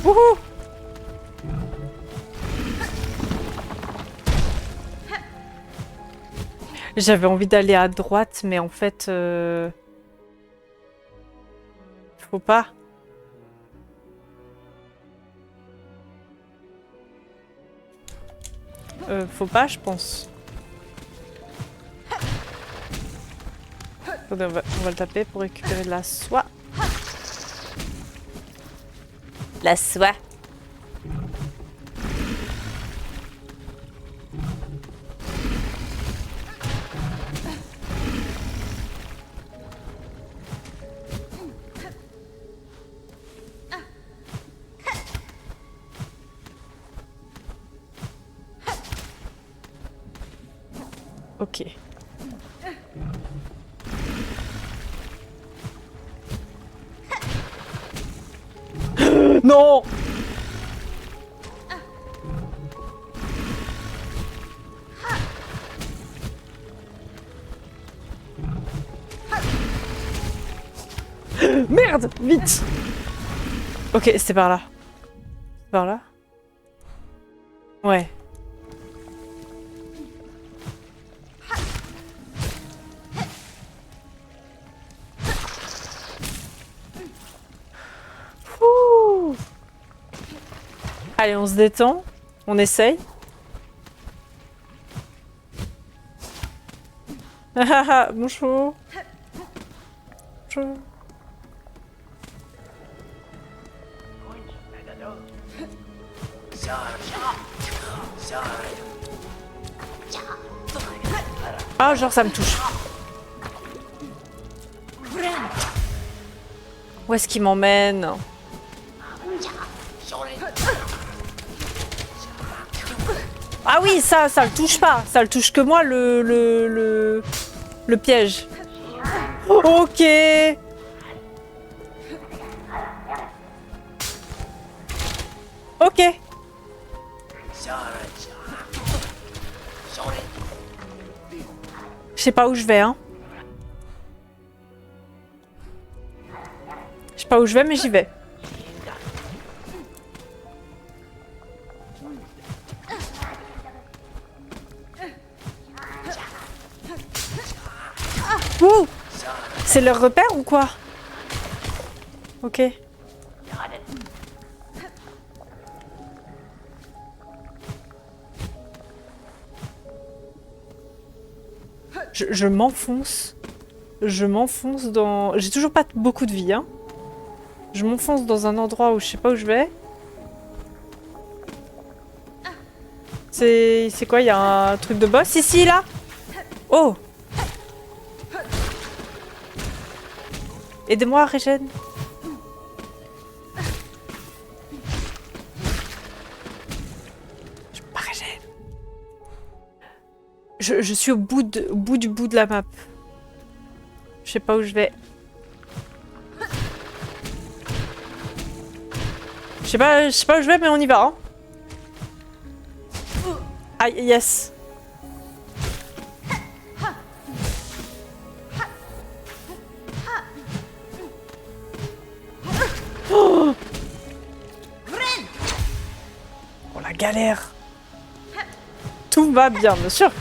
Wouhou! J'avais envie d'aller à droite, mais en fait... Faut pas. Faut pas, je pense. Attendez, on va le taper pour récupérer de la soie. La soie. Ok. Non! Merde, vite. Ok, c'était par là. Par là? Ouais. Ouh. Allez, on se détend. On essaye. Ah ah ah, bonjour. Bonjour. Ah, genre ça me touche. Où est-ce qu'il m'emmène? Ah oui, ça le touche pas. Ça le touche que moi, le piège. Ok. Ok. Je sais pas où je vais, hein. Je sais pas où je vais, mais j'y vais. Ouh! C'est leur repère ou quoi? Ok. Je m'enfonce. Je m'enfonce dans... J'ai toujours pas beaucoup de vie, hein. Je m'enfonce dans un endroit où je sais pas où je vais. C'est quoi? Il y a un truc de boss ici, là? Oh! Aidez-moi, Régène. Je peux pas Régène. Je suis au bout du bout de la map. Je sais pas où je vais. Je sais pas où je vais, mais on y va, hein. Ah, yes. Oh, oh la galère. Tout va bien, bien sûr.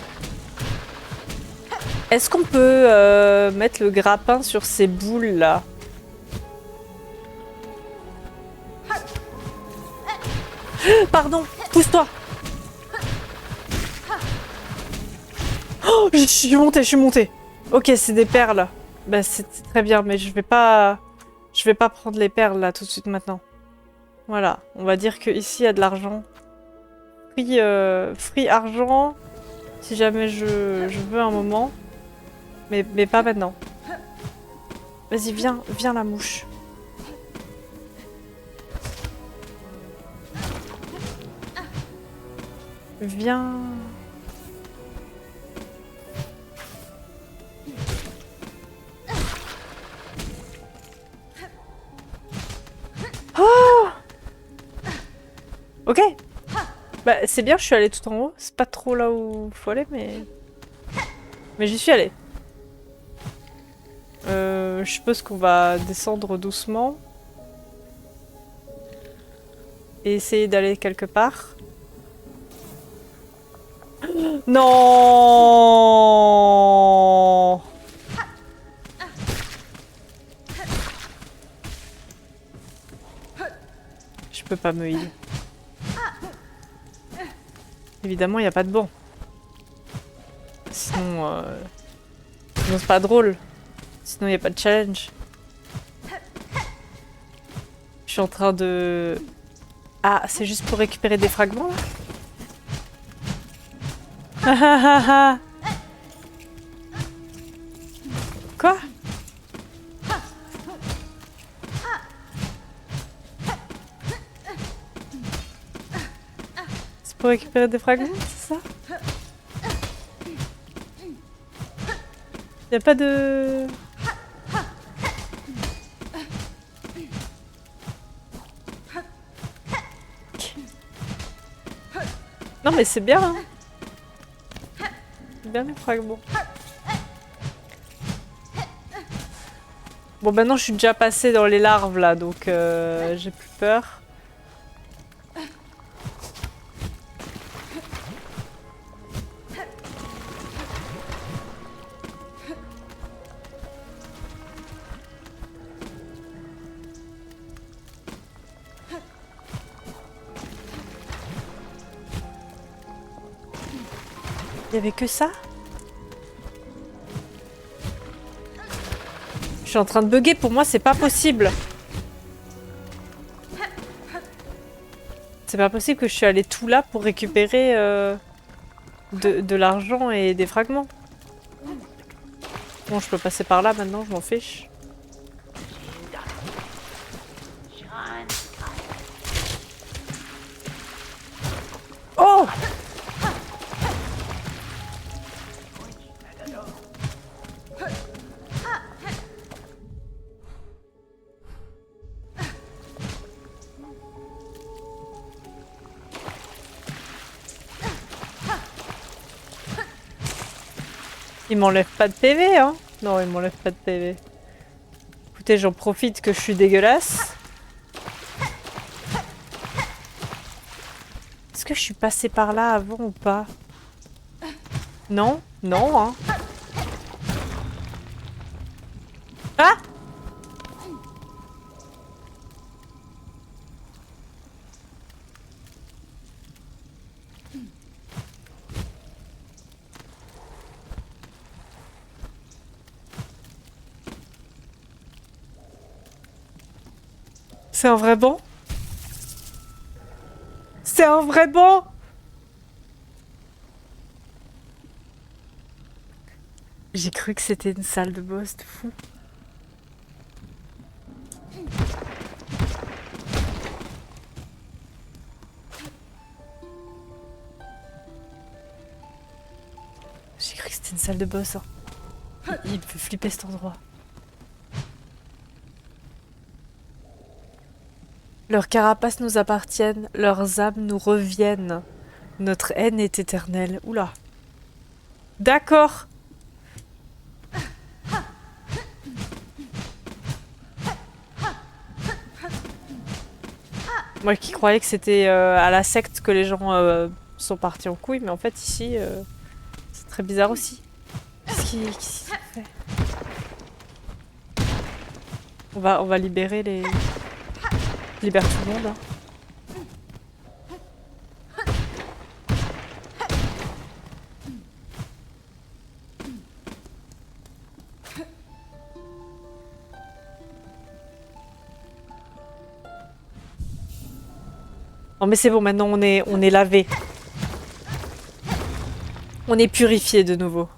Est-ce qu'on peut mettre le grappin sur ces boules là? Pardon, pousse-toi. Oh, je suis montée. Ok, c'est des perles. Bah, c'est très bien, mais je vais pas prendre les perles là tout de suite maintenant. Voilà, on va dire que ici il y a de l'argent. Free argent, si jamais je veux un moment. Mais pas maintenant. Vas-y, viens la mouche. Viens. Oh! Ok. Bah, c'est bien, je suis allée tout en haut. C'est pas trop là où il faut aller, mais j'y suis allée. Je suppose qu'on va descendre doucement. Et essayer d'aller quelque part. Non! Je peux pas me heal. Évidemment, il n'y a pas de banc. Sinon, sinon c'est pas drôle. Sinon, il n'y a pas de challenge. Je suis en train de... Ah, c'est juste pour récupérer des fragments, là? Ah ah ah ah. Quoi? C'est pour récupérer des fragments, c'est ça? Y a pas de... Non mais c'est bien, hein. C'est bien les fragments. Bon, maintenant je suis déjà passée dans les larves là, donc j'ai plus peur. Il y avait que ça? Je suis en train de bugger, pour moi c'est pas possible. C'est pas possible que je suis allée tout là pour récupérer de l'argent et des fragments. Bon, je peux passer par là maintenant, je m'en fiche. Oh! Il m'enlève pas de PV, hein? Non, il m'enlève pas de PV. Écoutez, j'en profite que je suis dégueulasse. Est-ce que je suis passée par là avant ou pas? Non? Non, hein? Ah! C'est un vrai banc? C'est un vrai banc? J'ai cru que c'était une salle de boss de fou. J'ai cru que c'était une salle de boss. Hein. Il me fait flipper cet endroit. Leurs carapaces nous appartiennent, leurs âmes nous reviennent. Notre haine est éternelle. Oula. D'accord. Moi qui croyais que c'était à la secte que les gens sont partis en couille, mais en fait ici, c'est très bizarre aussi. Qu'est-ce qui fait? On va libérer les... Libère tout le monde. Hein. Non mais c'est bon, maintenant on est lavé. On est purifié de nouveau.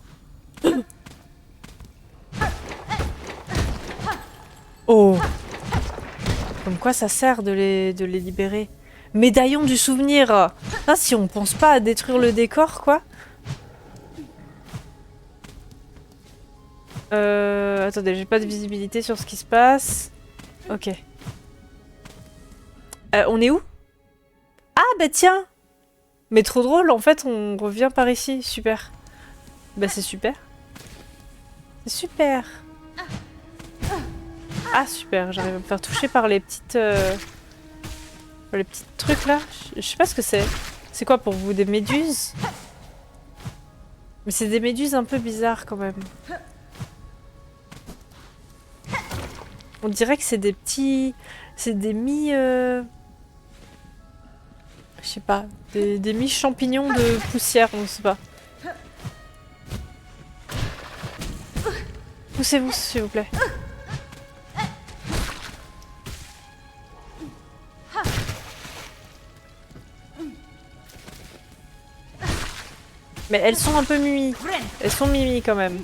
Oh! Comme quoi ça sert de les libérer. Médaillon du souvenir! Ah, si on pense pas à détruire le décor, quoi. Attendez, j'ai pas de visibilité sur ce qui se passe. Ok. On est où? Ah bah tiens! Mais trop drôle, en fait on revient par ici, super. Bah c'est super. C'est super. Ah super, j'arrive à me faire toucher par les petites... les petits trucs là. Je sais pas ce que c'est. C'est quoi pour vous, des méduses? Mais c'est des méduses un peu bizarres quand même. On dirait que c'est des petits... C'est des je sais pas. Des mi-champignons de poussière, on sait pas. Poussez-vous s'il vous plaît. Mais elles sont un peu mimi. Elles sont mimi quand même.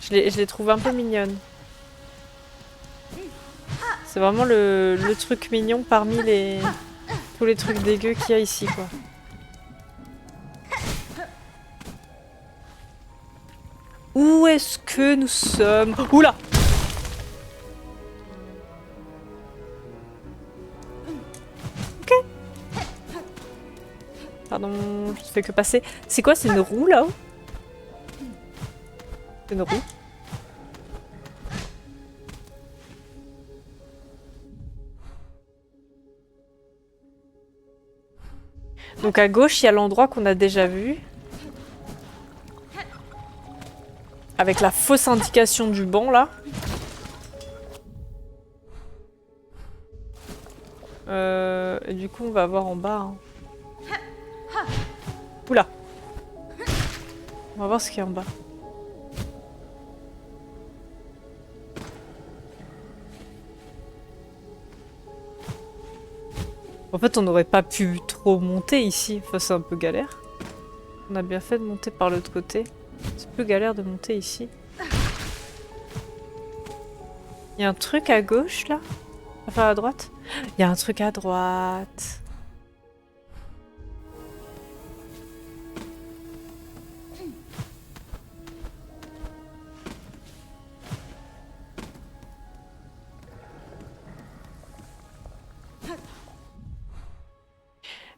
Je les trouve un peu mignonnes. C'est vraiment le truc mignon parmi tous les trucs dégueux qu'il y a ici, quoi. Où est-ce que nous sommes? Oula! Ok. Pardon, je ne fais que passer. C'est quoi? C'est une roue là-haut? C'est une roue? Donc à gauche, il y a l'endroit qu'on a déjà vu. Avec la fausse indication du banc, là. Et du coup, on va voir en bas. Hein. Oula. On va voir ce qu'il y a en bas. En fait, on n'aurait pas pu trop monter ici. Enfin, c'est un peu galère. On a bien fait de monter par l'autre côté. C'est plus galère de monter ici. Il y a un truc à gauche, là? Enfin, à droite? Il y a un truc à droite.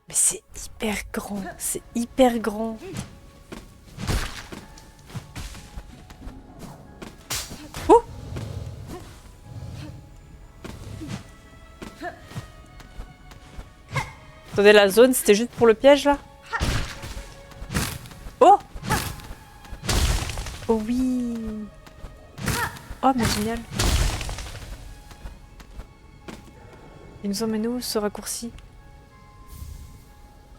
Mais c'est hyper grand. C'est hyper grand. Ouh! Attendez, la zone, c'était juste pour le piège, là? Oh! Oh oui! Oh, mais génial! Il nous emmène où, ce raccourci?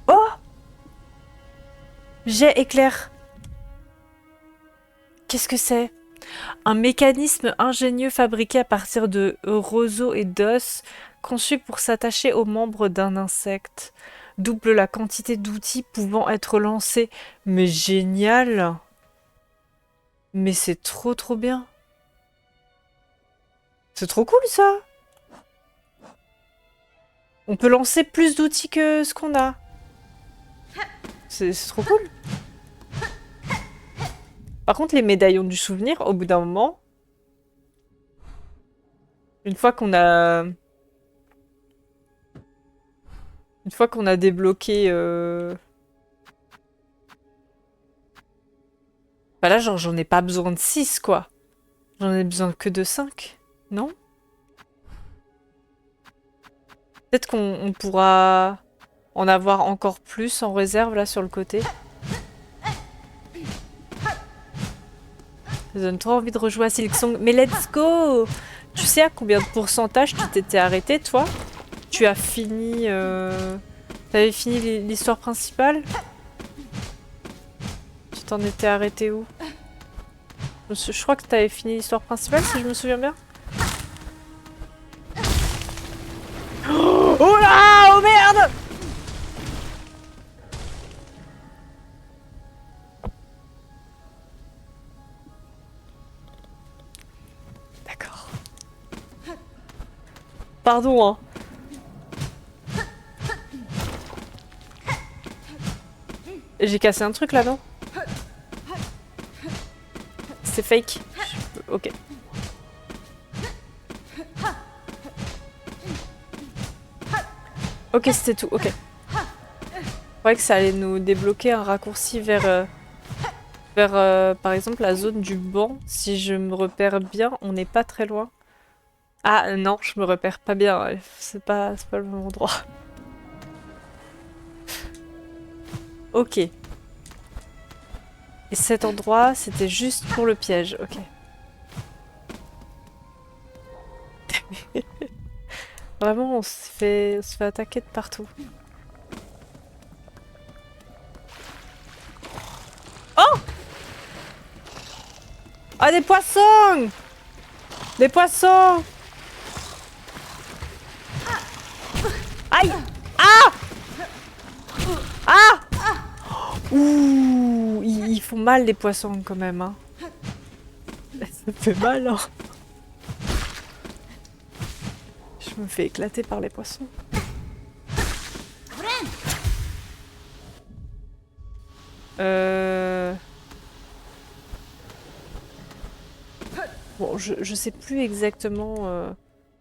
Oh! Jet éclair! Qu'est-ce que c'est? Un mécanisme ingénieux fabriqué à partir de roseaux et d'os, conçu pour s'attacher aux membres d'un insecte. Double la quantité d'outils pouvant être lancés. Mais génial! Mais c'est trop trop bien! C'est trop cool ça! On peut lancer plus d'outils que ce qu'on a. C'est trop cool. Par contre, les médaillons du souvenir, au bout d'un moment, une fois qu'on a débloqué... Bah là, genre, j'en ai pas besoin de 6, quoi. J'en ai besoin que de 5, non? Peut-être qu'on pourra en avoir encore plus en réserve, là, sur le côté. Ça donne trop envie de rejouer à Silksong. Mais let's go! Tu sais à combien de pourcentage tu t'étais arrêté, toi? Tu as fini... T'avais fini l'histoire principale? Tu t'en étais arrêté où? Je crois que t'avais fini l'histoire principale, si je me souviens bien. Oh là! Oh merde! D'accord. Pardon, hein. J'ai cassé un truc là, non? C'est fake. Ok. Ok, c'était tout, ok. Je croyais que ça allait nous débloquer un raccourci vers, par exemple, la zone du banc. Si je me repère bien, on n'est pas très loin. Ah non, je me repère pas bien. C'est pas le même endroit. Ok. Et cet endroit, c'était juste pour le piège, ok. Vraiment, on se fait attaquer de partout. Oh! Ah, des poissons! Des poissons! Aïe! Ah! Ah! Ouh! Ils font mal, les poissons, quand même, hein. Ça fait mal, hein. Je me fais éclater par les poissons. Bon, je sais plus exactement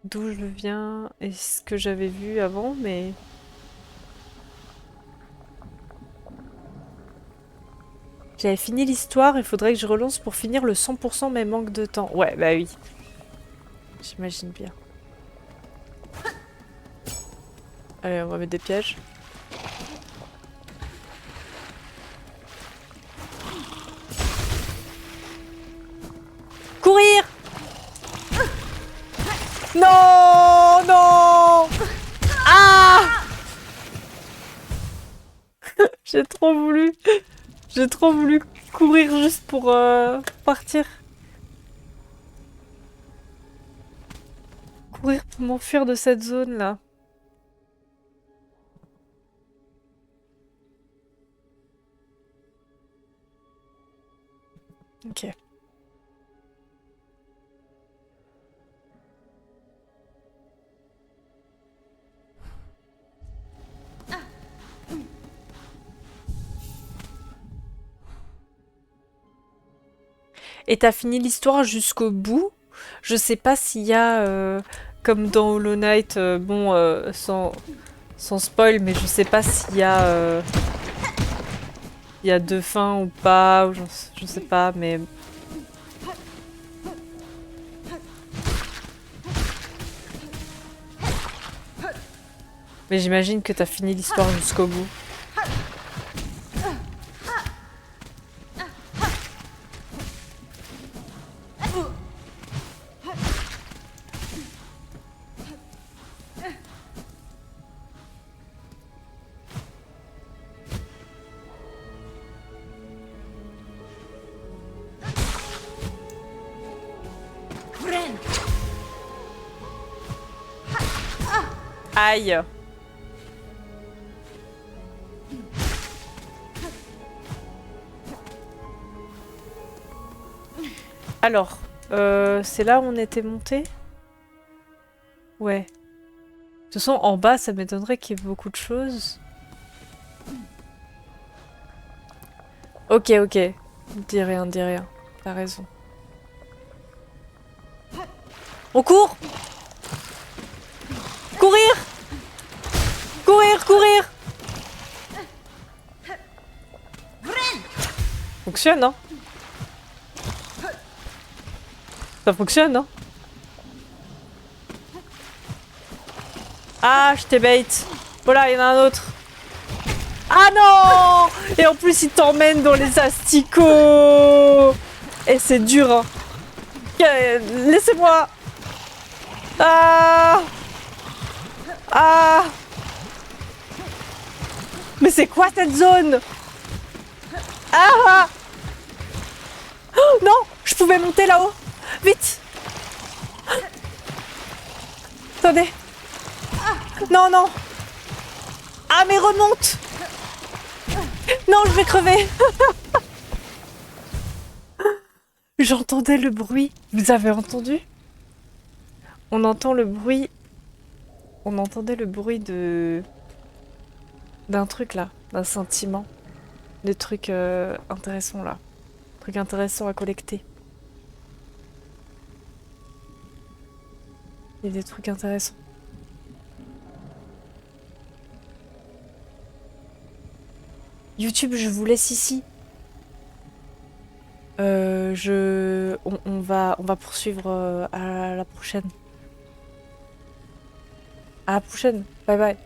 d'où je viens et ce que j'avais vu avant, mais... J'avais fini l'histoire, il faudrait que je relance pour finir le 100% mais manque de temps. Ouais, bah oui. J'imagine bien. Allez, on va mettre des pièges. Non, non. Ah! J'ai trop voulu. J'ai trop voulu courir juste pour partir. Courir pour m'enfuir de cette zone-là. Ok. Et t'as fini l'histoire jusqu'au bout? Je sais pas s'il y a, comme dans Hollow Knight, bon, sans spoil, mais je sais pas s'il y a, il y a deux fins ou pas, ou je sais pas, mais... Mais j'imagine que t'as fini l'histoire jusqu'au bout. Aïe! Alors, c'est là où on était monté? Ouais. De toute façon, en bas, ça m'étonnerait qu'il y ait beaucoup de choses. Ok, ok. Dis rien, dis rien. T'as raison. On court! Courir! Courir, courir! Fonctionne, hein? Ça fonctionne, hein? Ah, je t'ai bait. Voilà, il y en a un autre. Ah non! Et en plus, il t'emmène dans les asticots! Et c'est dur, hein. Laissez-moi! Ah! Ah! Mais c'est quoi cette zone? Ah! Oh, non! Je pouvais monter là-haut! Vite! Attendez! Non, non! Ah, mais remonte! Non, je vais crever! J'entendais le bruit. Vous avez entendu? On entend le bruit. On entendait le bruit de... d'un truc là. D'un sentiment. Des trucs intéressants là. Trucs intéressants à collecter. Il y a des trucs intéressants. YouTube, je vous laisse ici. On va poursuivre à la prochaine. À la prochaine. Bye bye.